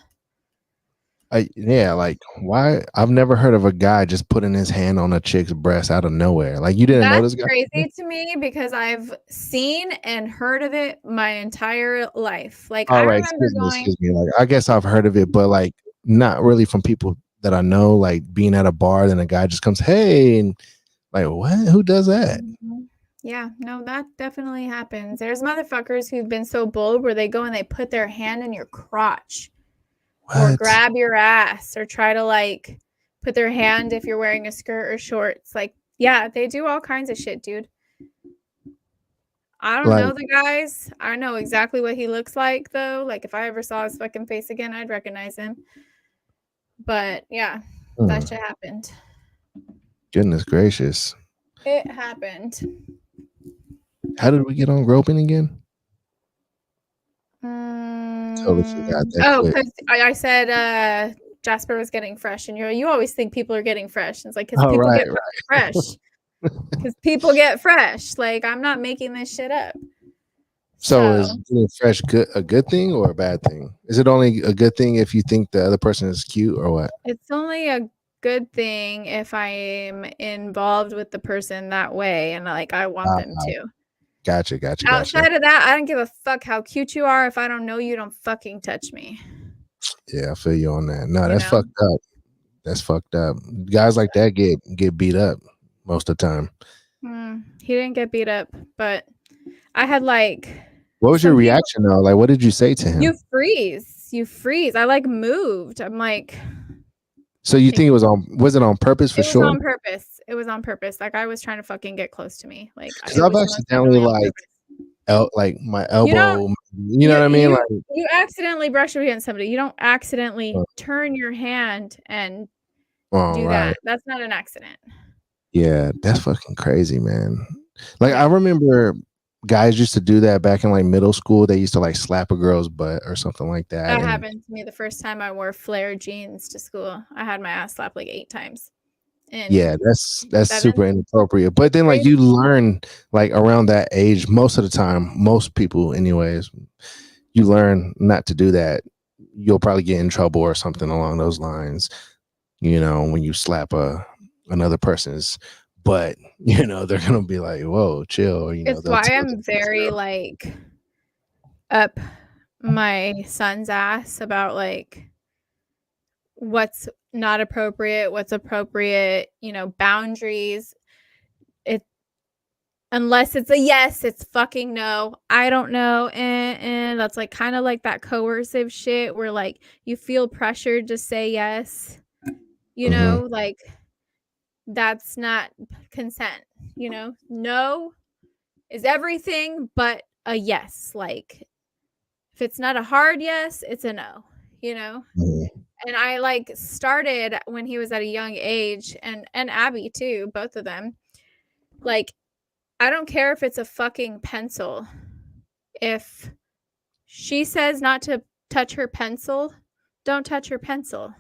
Like why? I've never heard of a guy just putting his hand on a chick's breast out of nowhere. Like you didn't know this guy? That's crazy to me because I've seen and heard of it my entire life. Like I remember excuse me. Like I guess I've heard of it, but like not really from people that I know. Like being at a bar, then a guy just comes, "Hey," and like what? Who does that? Mm-hmm. Yeah, no, that definitely happens. There's motherfuckers who've been so bold where they go and they put their hand in your crotch. Or grab your ass or try to like put their hand if you're wearing a skirt or shorts. Like, yeah, they do all kinds of shit, dude. I don't know the guys. I know exactly what he looks like though. Like if I ever saw his fucking face again, I'd recognize him. But yeah, that shit happened. Goodness gracious. It happened. How did we get on groping again? Because I said Jasper was getting fresh, and you always think people are getting fresh. And it's like because people get fresh. Because people get fresh. Like, I'm not making this shit up. So is getting fresh a good thing or a bad thing? Is it only a good thing if you think the other person is cute or what? It's only a good thing if I'm involved with the person that way and like I want them to. Gotcha. Outside of that, I don't give a fuck how cute you are. If I don't know you, don't fucking touch me. Yeah, I feel you on that. No, that's fucked up. That's fucked up. Guys like that get beat up most of the time. He didn't get beat up, but I had like. What was your reaction though? Like, what did you say to him? You freeze. I like moved. I'm like. So you think was it on purpose for sure? It was on purpose. Like I was trying to fucking get close to me. Like I've accidentally like my elbow. You know what I mean? Like you accidentally brush against somebody. You don't accidentally turn your hand and do that. That's not an accident. Yeah, that's fucking crazy, man. Like I remember guys used to do that back in like middle school. They used to like slap a girl's butt or something like that. That happened to me the first time I wore flare jeans to school. I had my ass slapped like 8 times. And yeah, that's super inappropriate. But then like you learn like around that age, most of the time, most people anyways, you learn not to do that. You'll probably get in trouble or something along those lines, you know, when you slap another person's butt, you know, they're gonna be like, whoa, chill. You know, it's why I'm very like up my son's ass about like what's not appropriate, what's appropriate, you know, boundaries. Unless it's a yes, it's fucking no. I don't know. And that's like kind of like that coercive shit where like you feel pressured to say yes. You know, like that's not consent, you know. No is everything but a yes. Like if it's not a hard yes, it's a no, you know. And I like started when he was at a young age and Abby too, both of them. Like I don't care if it's a fucking pencil. If she says not to touch her pencil, don't touch her pencil.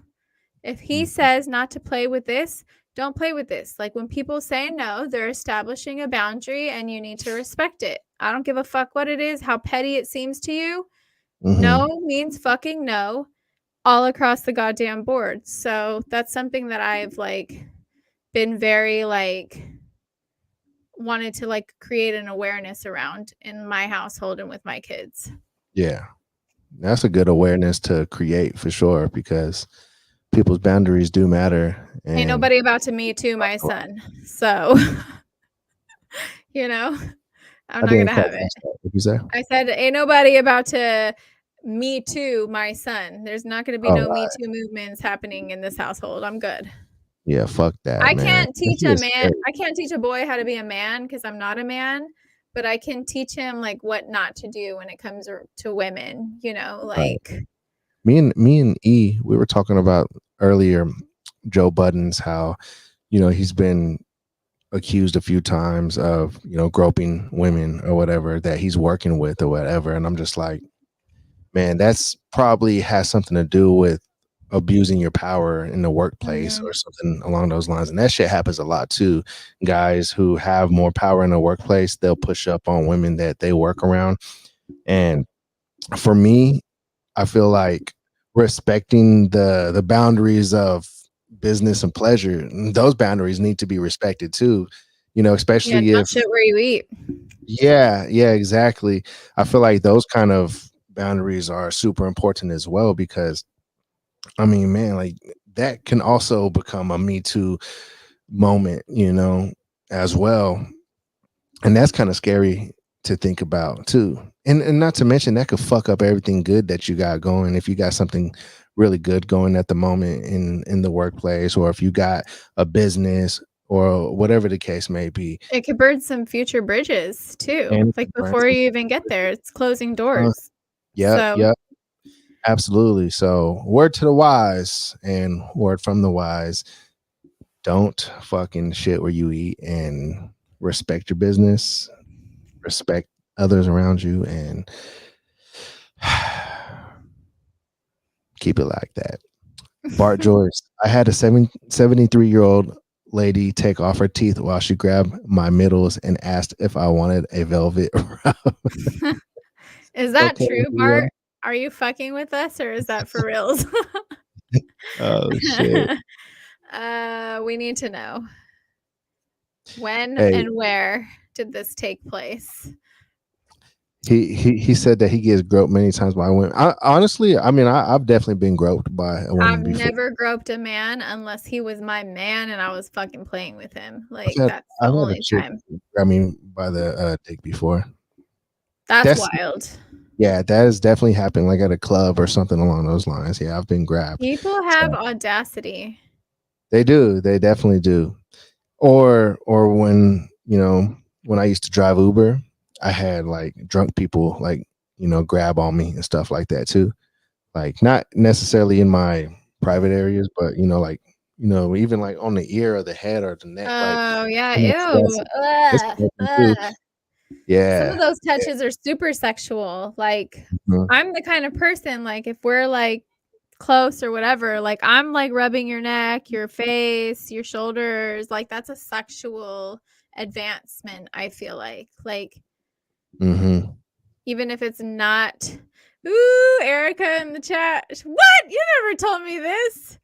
If he says not to play with this, don't play with this. Like when people say no, they're establishing a boundary and you need to respect it. I don't give a fuck what it is, how petty it seems to you. No means fucking no all across the goddamn board. So that's something that I've like been very like wanted to like create an awareness around in my household and with my kids. Yeah, that's a good awareness to create for sure because people's boundaries do matter. And ain't nobody about to me too my son, so you know I'm not gonna have it. What you say? I said ain't nobody about to me too my son. There's not gonna be no Me Too movements happening in this household. I'm good. Yeah, fuck that. I can't teach a man. I can't teach a boy how to be a man because I'm not a man, but I can teach him like what not to do when it comes to women, you know, like me and E, we were talking about earlier Joe Budden's how, you know, he's been accused a few times of, you know, groping women or whatever that he's working with or whatever. And I'm just like, man, that's probably has something to do with abusing your power in the workplace or something along those lines. And that shit happens a lot too. Guys who have more power in the workplace, they'll push up on women that they work around. And for me, I feel like respecting the boundaries of business and pleasure, those boundaries need to be respected too, you know, especially if shit where you eat. Yeah, exactly. I feel like those kind of boundaries are super important as well because I mean, man, like that can also become a Me Too moment, you know, as well. And that's kind of scary to think about too. And not to mention that could fuck up everything good that you got going. If you got something really good going at the moment in the workplace, or if you got a business or whatever the case may be. It could burn some future bridges too. Like before you even get there, it's closing doors. Yep. Absolutely. So word to the wise and word from the wise, don't fucking shit where you eat and respect your business, respect others around you, and keep it like that. Bart Joyce, I had a 73-year-old lady take off her teeth while she grabbed my middles and asked if I wanted a velvet rub. Is that Okay, true, yeah. Bart? Are you fucking with us or is that for reals? Oh shit. We need to know. When Hey, and where did this take place? he said that he gets groped many times by women. Honestly, I mean, I've definitely been groped by a woman I've before. never groped a man unless he was my man and I was fucking playing with him. Like, I've that's the had a only chick time. grab me by the dick before. That's wild. Yeah, that has definitely happened, like at a club or something along those lines. Yeah, I've been grabbed. People have audacity. They do. They definitely do. Or when, you know, when I used to drive Uber, I had like drunk people like, you know, grab on me and stuff like that too. Like not necessarily in my private areas, but you know, like, you know, even like on the ear or the head or the neck. Oh, yeah. You know, Ew. Ugh. yeah. Some of those touches are super sexual. Like, I'm the kind of person, like, if we're like close or whatever, like, I'm like rubbing your neck, your face, your shoulders. Like, that's a sexual advancement, I feel like. Like, even if it's not. Ooh, Erica in the chat. What? You never told me this.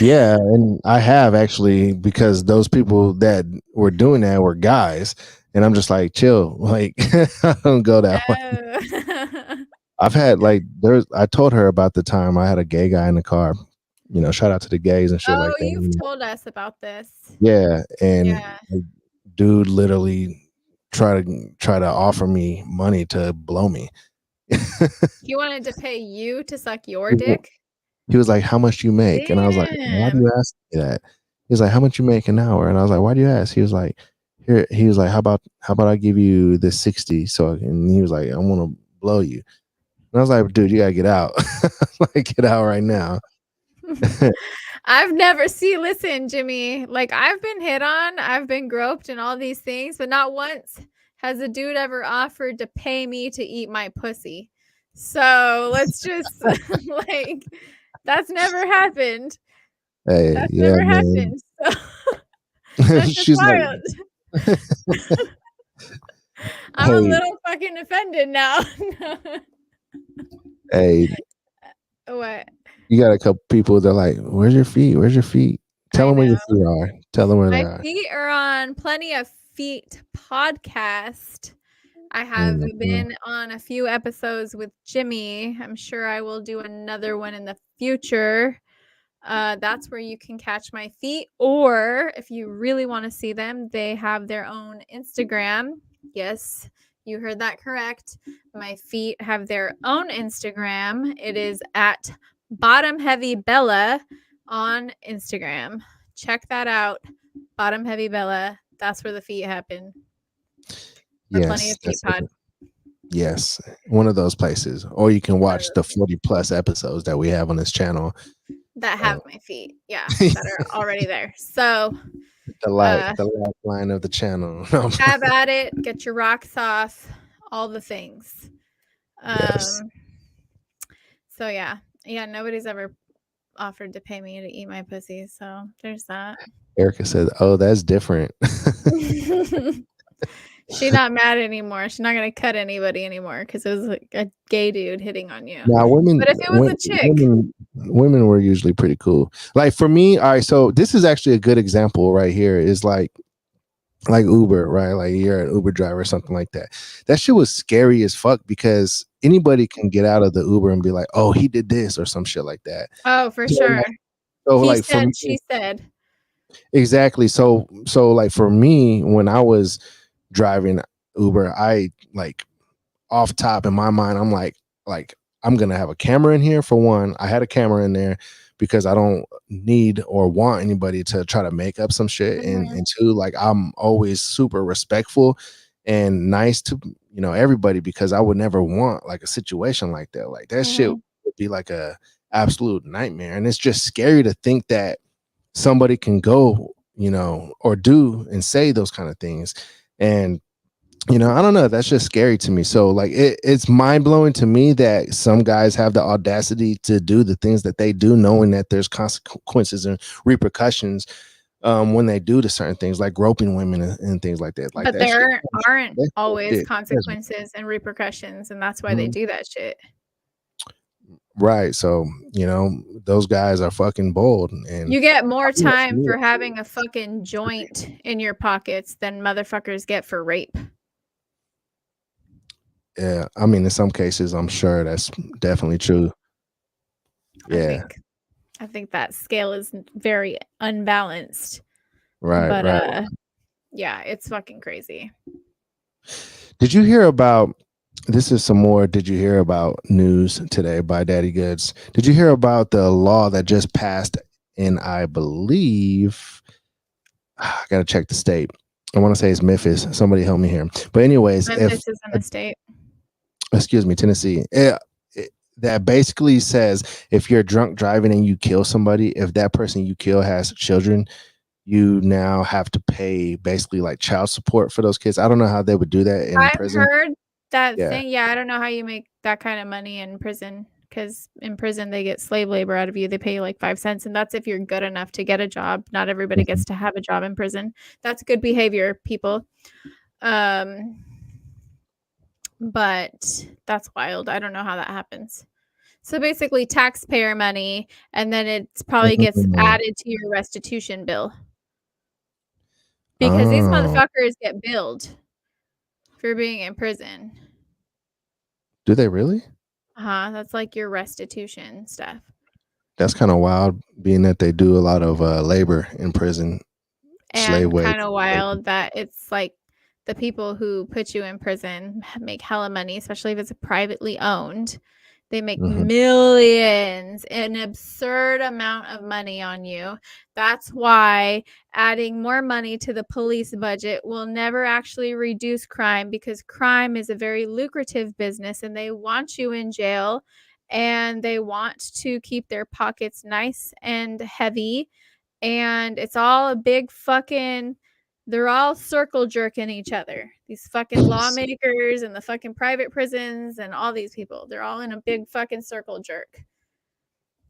Yeah, and I have actually, because those people that were doing that were guys, and I'm just like, chill, like I don't go that way. I've had like I told her about the time I had a gay guy in the car. You know, shout out to the gays and shit like that. You've told us about this. Yeah, and like, dude literally try to offer me money to blow me. He wanted to pay you to suck your dick? He was like, how much you make? And I was like, why do you ask me that? He was like, how much you make an hour? And I was like, why do you ask? He was like, how about I give you the 60? So, and he was like, I want to blow you. And I was like, dude, you gotta get out. Like, get out right now. I've never listen, Jimmy, like I've been hit on, I've been groped and all these things, but not once has a dude ever offered to pay me to eat my pussy. So let's just like, that's never happened. Hey, that's never happened. So that's just wild. Like, I'm a little fucking offended now. Hey, what? You got a couple people that are like, where's your feet? Where's your feet? Tell them where your feet are. Tell them where they are. My feet are on Plenty of Feet podcast. I have been on a few episodes with Jimmy. I'm sure I will do another one in the future. That's where you can catch my feet. Or if you really want to see them, they have their own Instagram. Yes, you heard that correct. My feet have their own Instagram. It is at Bottom Heavy Bella on Instagram. Check that out. Bottom Heavy Bella. That's where the feet happen. Plenty of Feet pod. Yes, one of those places. Or you can watch the 40 plus episodes that we have on this channel that have my feet. Yeah, that are already there. So the lifeline of the channel. Have at it. Get your rocks off. All the things. Yes. So yeah, nobody's ever offered to pay me to eat my pussy. So there's that. Erica said, "Oh, that's different." She's not mad anymore. She's not gonna cut anybody anymore because it was like a gay dude hitting on you. Now, women. But if it was a chick, women were usually pretty cool. Like for me, all right. So this is actually a good example right here. Is like Uber, right? Like you're an Uber driver or something like that. That shit was scary as fuck because anybody can get out of the Uber and be like, "Oh, he did this" or some shit like that. Oh, for sure. So he like, said, she said. Exactly. So like for me, when I was driving Uber, I like off top in my mind, I'm like I'm gonna have a camera in here for one. I had a camera in there because I don't need or want anybody to try to make up some shit. And two, like I'm always super respectful and nice to, you know, everybody because I would never want like a situation like that. Like that shit would be like a absolute nightmare. And it's just scary to think that somebody can go, you know, or do and say those kind of things. And you know, I don't know. That's just scary to me. So like it's mind blowing to me that some guys have the audacity to do the things that they do, knowing that there's consequences and repercussions when they do to certain things like groping women and things like that. Like but that there shit, aren't that's always bullshit. consequences and repercussions, and that's why they Mhm. do that shit. Right. So, those guys are fucking bold. And You get more Yeah, time yeah. for having a fucking joint in your pockets than motherfuckers get for rape. yeah, I mean, in some cases, I'm sure that's definitely true. Yeah. I think that scale is very unbalanced. Right. But Right. yeah, it's fucking crazy. Did you hear about? This is some more. Did you hear about news today by Daddy Goods? Did you hear about the law that just passed in, I believe, I gotta check the state. I want to say it's Memphis. Somebody help me here. But anyways, Memphis is in the state. excuse me, Tennessee. That basically says if you're drunk driving and you kill somebody, if that person you kill has children, you now have to pay basically like child support for those kids. I don't know how they would do that in prison. I've heard that Yeah. thing. Yeah, I don't know how you make that kind of money in prison, because in prison they get slave labor out of you. They pay you like 5 cents, and that's if you're good enough to get a job. Not everybody gets to have a job in prison. That's good behavior, people. But that's wild. I don't know how that happens. So basically taxpayer money, and then it's probably gets added to your restitution bill. Because these motherfuckers get billed for being in prison. Do they really? That's like your restitution stuff. That's kind of wild, being that they do a lot of labor in prison. Slave And wage. kind of wild that it's like the people who put you in prison make hella money, especially if it's privately owned. They make millions, an absurd amount of money on you. That's why adding more money to the police budget will never actually reduce crime, because crime is a very lucrative business and they want you in jail and they want to keep their pockets nice and heavy. And it's all a big fucking, they're all circle jerking each other. These fucking lawmakers and the fucking private prisons and all these people, they're all in a big fucking circle jerk.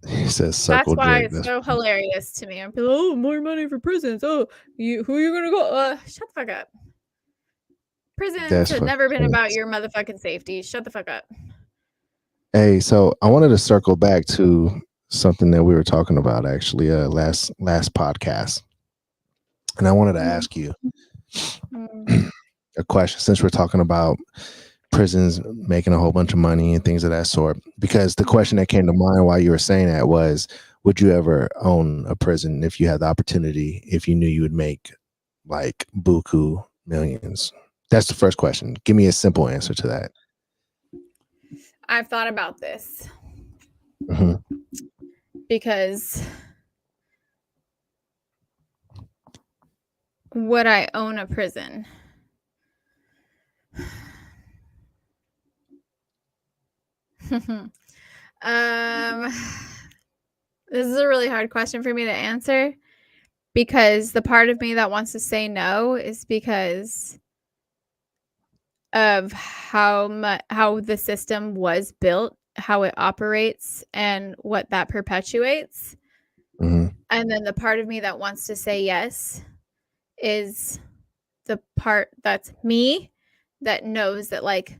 He says circle That's why jerk. it's so hilarious to me. I'm like, oh, more money for prisons. Oh, who are you gonna go? Shut the fuck up. Prisons have never been about your motherfucking safety. Shut the fuck up. Hey, so I wanted to circle back to something that we were talking about actually last podcast, and I wanted to ask you a question, since we're talking about prisons making a whole bunch of money and things of that sort, because the question that came to mind while you were saying that was, would you ever own a prison if you had the opportunity, if you knew you would make like buku millions? That's the first question. Give me a simple answer to that. I've thought about this because would I own a prison? This is a really hard question for me to answer, because the part of me that wants to say no is because of how the system was built, how it operates, and what that perpetuates. And then the part of me that wants to say yes is the part that's me that knows that like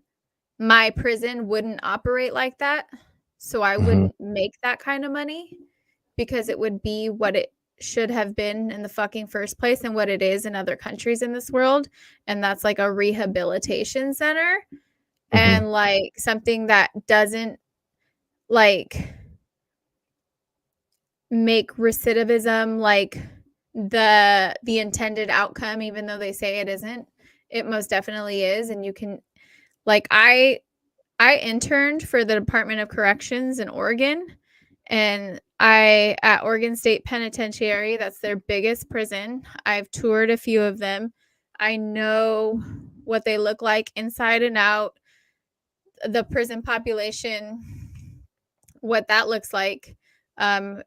my prison wouldn't operate like that. So I wouldn't make that kind of money, because it would be what it should have been in the fucking first place and what it is in other countries in this world. And that's like a rehabilitation center and like something that doesn't like make recidivism like the intended outcome, even though they say it isn't. It most definitely is. And you can like I interned for the Department of Corrections in Oregon, and at Oregon State Penitentiary, that's their biggest prison. I've toured a few of them. I know what they look like inside and out, the prison population, what that looks like,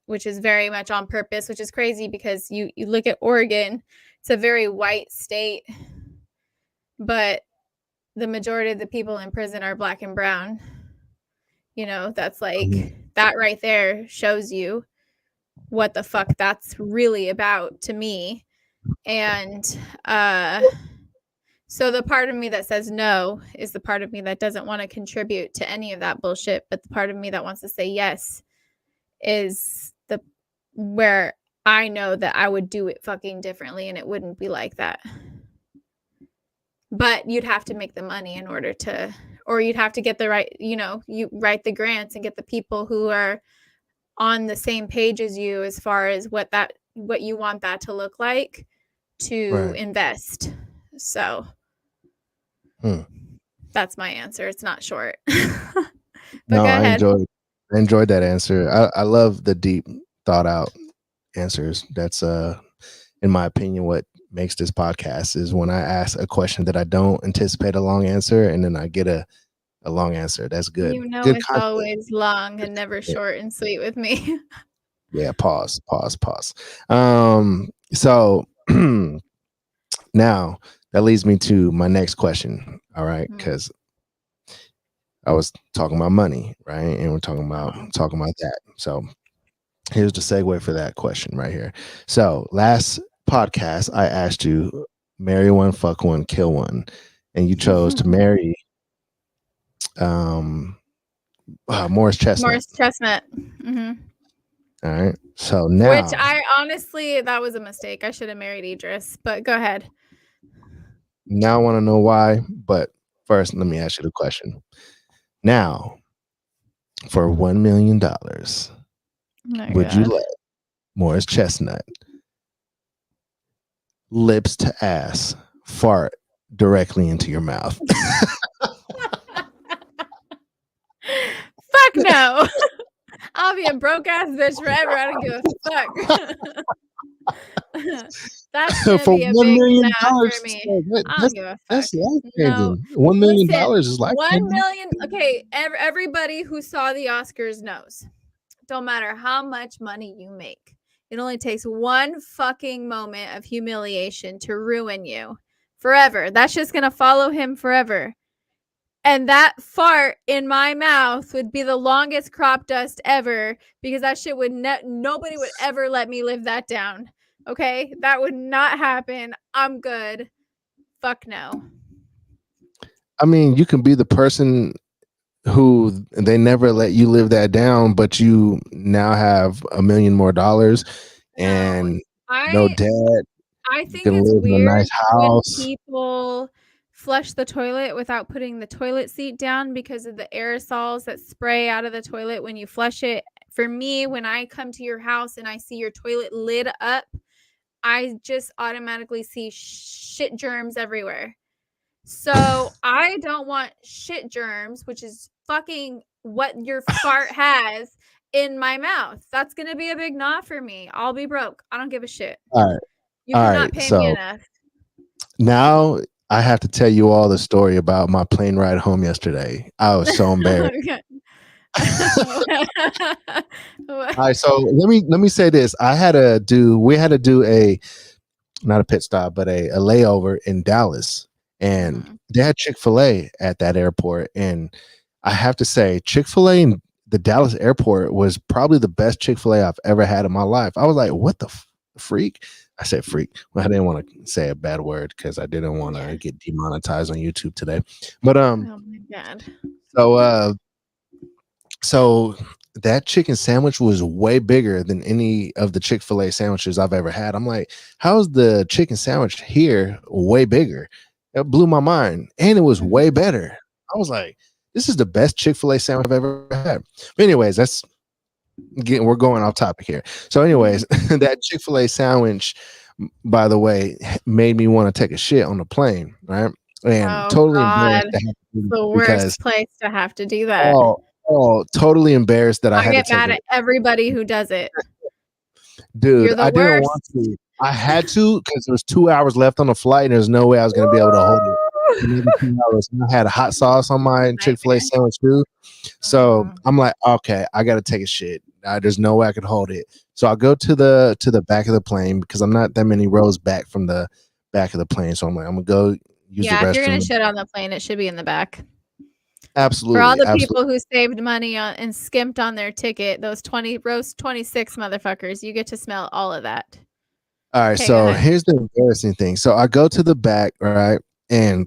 which is very much on purpose, which is crazy because you look at Oregon, it's a very white state, but the majority of the people in prison are black and brown. You know, that's like that right there shows you what the fuck that's really about to me. And so the part of me that says no is the part of me that doesn't want to contribute to any of that bullshit, but the part of me that wants to say yes is the where I know that I would do it fucking differently and it wouldn't be like that. But you'd have to make the money in order to, or you'd have to get the right, you write the grants and get the people who are on the same page as you as far as what you want that to look like to invest. So that's my answer. It's not short. But no, go ahead. I enjoyed that answer. I love the deep thought out answers. That's in my opinion what makes this podcast is when I ask a question that I don't anticipate a long answer and then I get a long answer. That's good. Good It's always long and never short and sweet with me. Yeah, pause. So now that leads me to my next question. All right, because I was talking about money, right? And we're talking about that. So here's the segue for that question right here. So last podcast, I asked you, marry one, fuck one, kill one. And you chose to marry Morris Chestnut. Morris Chestnut. Mm-hmm. All right. So now, which I honestly, that was a mistake. I should have married Idris, but go ahead. Now I want to know why. But first, let me ask you the question. Now, for $1 million, would you let Morris Chestnut lips to ass fart directly into your mouth? Fuck no. I'll be a broke ass bitch forever. I don't give a fuck. That's gonna for be a $1 big million no for me. I don't give a fuck. That's life changing. No. $1 million Listen, is life changing. 1 million. Okay, everybody who saw the Oscars knows. Don't matter how much money you make. It only takes one fucking moment of humiliation to ruin you forever. That's just gonna follow him forever. And that fart in my mouth would be the longest crop dust ever because that shit would nobody would ever let me live that down. Okay? That would not happen. I'm good. Fuck no. I mean, you can be the person who they never let you live that down, but you now have $1 million more and no debt. I think it's live in a weird nice house. when people flush the toilet without putting the toilet seat down because of the aerosols that spray out of the toilet when you flush it. For me, when I come to your house and I see your toilet lid up, I just automatically see shit germs everywhere. So I don't want shit germs, which is fucking what your fart has in my mouth. That's going to be a big nah for me. I'll be broke. I don't give a shit. All right. You cannot pay me enough. Now I have to tell you all the story about my plane ride home yesterday. I was so embarrassed. All right, so let me say this. We had to do a not a pit stop, but a layover in Dallas, and they had Chick-fil-A at that airport. And I have to say, Chick-fil-A in the Dallas airport was probably the best Chick-fil-A I've ever had in my life. I was like, what the freak? I said freak. Well, I didn't want to say a bad word because I didn't want to get demonetized on YouTube today. But oh my God. So that chicken sandwich was way bigger than any of the Chick-fil-A sandwiches I've ever had. I'm like, how's the chicken sandwich here way bigger? It blew my mind. And it was way better. I was like, this is the best Chick-fil-A sandwich I've ever had. But anyways, we're going off topic here. So anyways, that Chick-fil-A sandwich, by the way, made me want to take a shit on the plane, right? And totally embarrassed to have to do the worst place to have to do that. Totally embarrassed that I had get to take mad at everybody who does it. Dude, I didn't want to. I had to because there was 2 hours left on the flight and there's no way I was going to be able to hold it. I had a hot sauce on my Chick-fil-A sandwich too. So I'm like, okay, I got to take a shit. There's no way I could hold it. So I'll go to the back of the plane because I'm not that many rows back from the back of the plane. So I'm like, I'm going to go use the restroom. If you're going to shit on the plane, it should be in the back. Absolutely. For all the absolutely. people who saved money and skimped on their ticket, those roast 26 motherfuckers, you get to smell all of that. All right, Okay, so here's the embarrassing thing. So I go to the back, right, and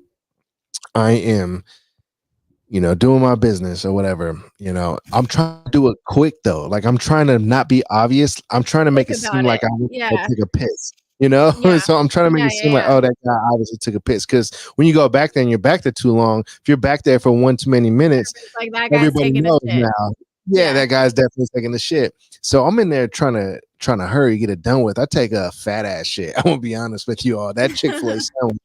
I am, doing my business or whatever. I'm trying to do it quick though. Like I'm trying to not be obvious. I'm trying to make it seem like I want to take a piss. Yeah. So I'm trying to make it seem like, oh, that guy obviously took a piss. Because when you go back there and you're back there too long, if you're back there for one too many minutes, like that guy's everybody taking knows a shit. now. Yeah, that guy's definitely taking the shit. So I'm in there trying to hurry, get it done with. I take a fat ass shit. I won't be honest with you all. That Chick-fil-A sandwich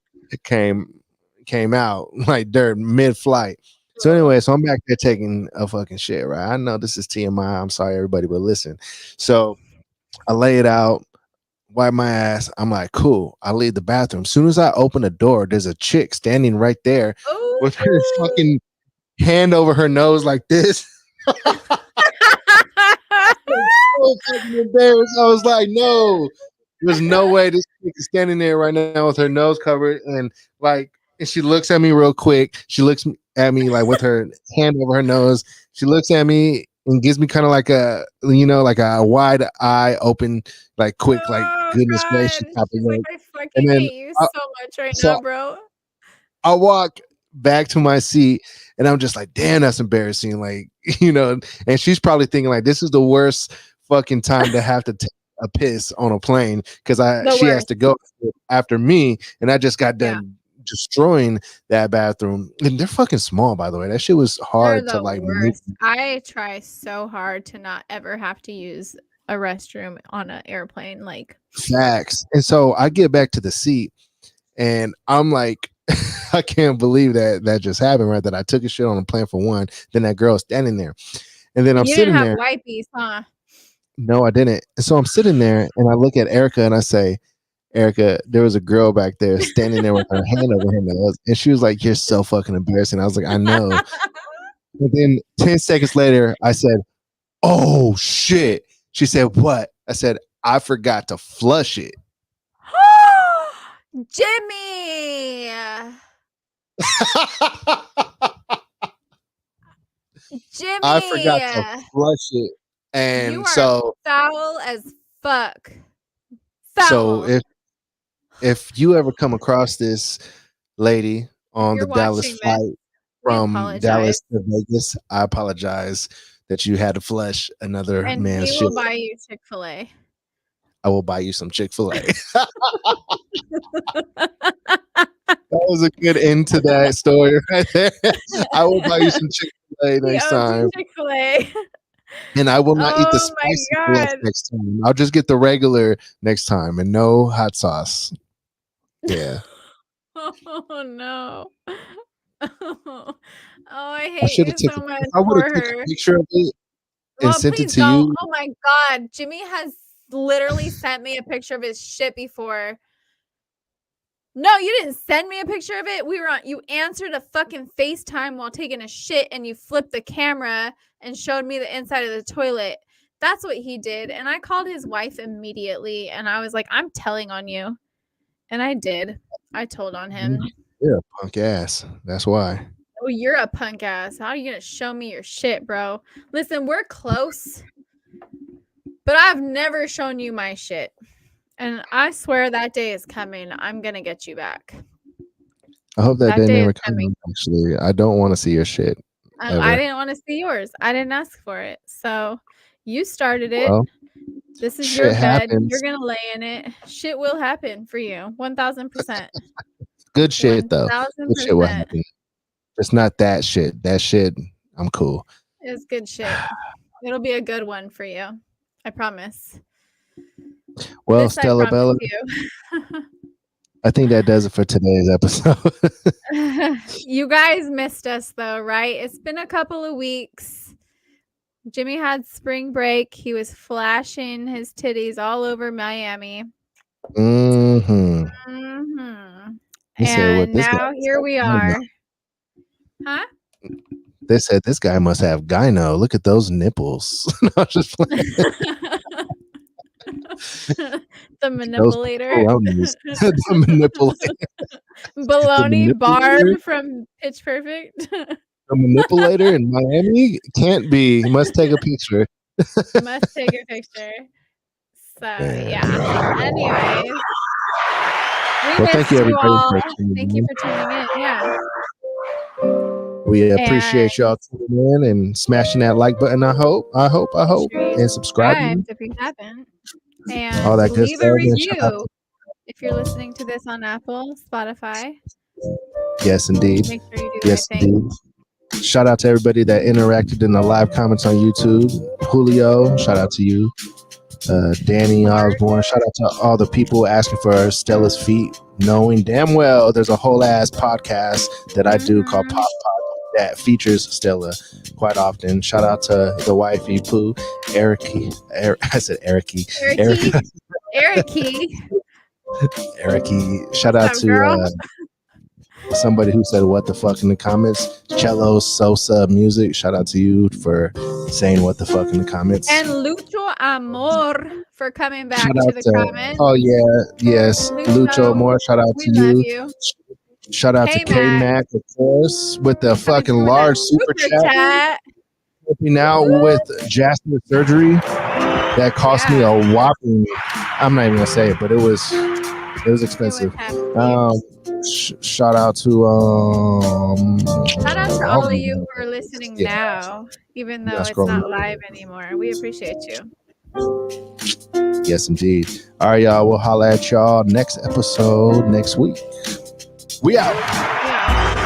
came out like dirt mid-flight. So anyway, so I'm back there taking a fucking shit, right? I know this is TMI. I'm sorry, everybody, but listen. So I lay it out, wipe my ass. I'm like, cool. I leave the bathroom. As soon as I open the door, there's a chick standing right there with her fucking hand over her nose like this. So fucking embarrassed. I was like, no, there's no way this chick is standing there right now with her nose covered and she looks at me real quick. She looks at me like with her hand over her nose. She looks at me and gives me kind of like a wide eye open, like quick, like goodness gracious type of like, I fucking hate you so much right now, bro. I walk back to my seat and I'm just like, damn, that's embarrassing. Like, and she's probably thinking like, this is the worst fucking time to have to take a piss on a plane because she has to go after me and I just got done destroying that bathroom. And they're fucking small, by the way. That shit was hard to like maneuver. I try so hard to not ever have to use a restroom on an airplane. Like facts. And so I get back to the seat and I'm like, I can't believe that just happened, right? That I took a shit on a plane for one. Then that girl standing there. And then I'm sitting there. You didn't have wipies, huh? No, I didn't. And so I'm sitting there and I look at Erica and I say, Erica, there was a girl back there standing there with her hand over her nose. And she was like, you're so fucking embarrassing. I was like, I know. And then 10 seconds later, I said, oh, shit. She said, what? I said, I forgot to flush it. Jimmy. Jimmy. I forgot to flush it. And you are so foul as fuck. Foul. So if you ever come across this lady on the Dallas flight from Dallas to Vegas, I apologize that you had to flush another man's shit. And we will buy you Chick-fil-A. I will buy you some Chick-fil-A. That was a good end to that story right there. I will buy you some Chick-fil-A next time. Chick-fil-A. And I will not eat the spicy ones next time. I'll just get the regular next time and no hot sauce. Yeah. Oh no. Oh, I hate you so much. I would have taken a picture of it and sent it to you. Oh my god. Jimmy has literally sent me a picture of his shit before. No, you didn't send me a picture of it. You answered a fucking FaceTime while taking a shit and you flipped the camera and showed me the inside of the toilet. That's what he did. And I called his wife immediately and I was like, I'm telling on you. And I did. I told on him. You're a punk ass. That's why. Oh, you're a punk ass. How are you going to show me your shit, bro? Listen, we're close, but I've never shown you my shit. And I swear that day is coming. I'm going to get you back. I hope that day never comes, actually. I don't want to see your shit. I didn't want to see yours. I didn't ask for it. So you started it. Well, this is your bed. Happens. You're going to lay in it. Shit will happen for you. 1,000%. Good shit, though. Good shit will happen. It's not that shit. That shit, I'm cool. It's good shit. It'll be a good one for you. I promise. Well, this Stella Bella, I think that does it for today's episode. You guys missed us, though, right? It's been a couple of weeks. Jimmy had spring break. He was flashing his titties all over Miami. Mm-hmm. Mm-hmm. And now here we are. Huh? They said this guy must have gyno. Look at those nipples. No, just playing. The manipulator. The manipulator. Baloney Barb from Pitch Perfect. a manipulator in Miami? Can't be. Must take a picture. Must take a picture. So yeah. Anyways, Well, thank you everybody all. for tuning Thank in. you for tuning in. Yeah. We appreciate y'all tuning in and smashing that like button. I hope, and subscribing. If you haven't, and All that good leave a stuff. review if you're listening to this on Apple, Spotify. Yes, indeed. Make sure you do Yes, indeed. Shout out to everybody that interacted in the live comments on YouTube. Julio, shout out to you. Danny Osborne, shout out to all the people asking for Stella's feet, knowing damn well there's a whole ass podcast that I do called Pop that features Stella quite often. Shout out to the wifey Pooh, Ericy. I said Ericy. Ericy. Shout out to somebody who said what the fuck in the comments. Cello Sosa Music. Shout out to you for saying what the fuck in the comments. And Lucho Amor for coming back to the comments. Oh yeah, yes, Lucho Amor. Shout out to love you. Shout out to K-Mac, of course, with the fucking large super chat. Helping out with Jasper surgery that cost me a whopping. I'm not even gonna say it, but it was expensive. Shout out to all of you who are listening now, even though it's not live anymore. We appreciate you. Yes, indeed. All right, y'all. We'll holla at y'all next episode next week. We out.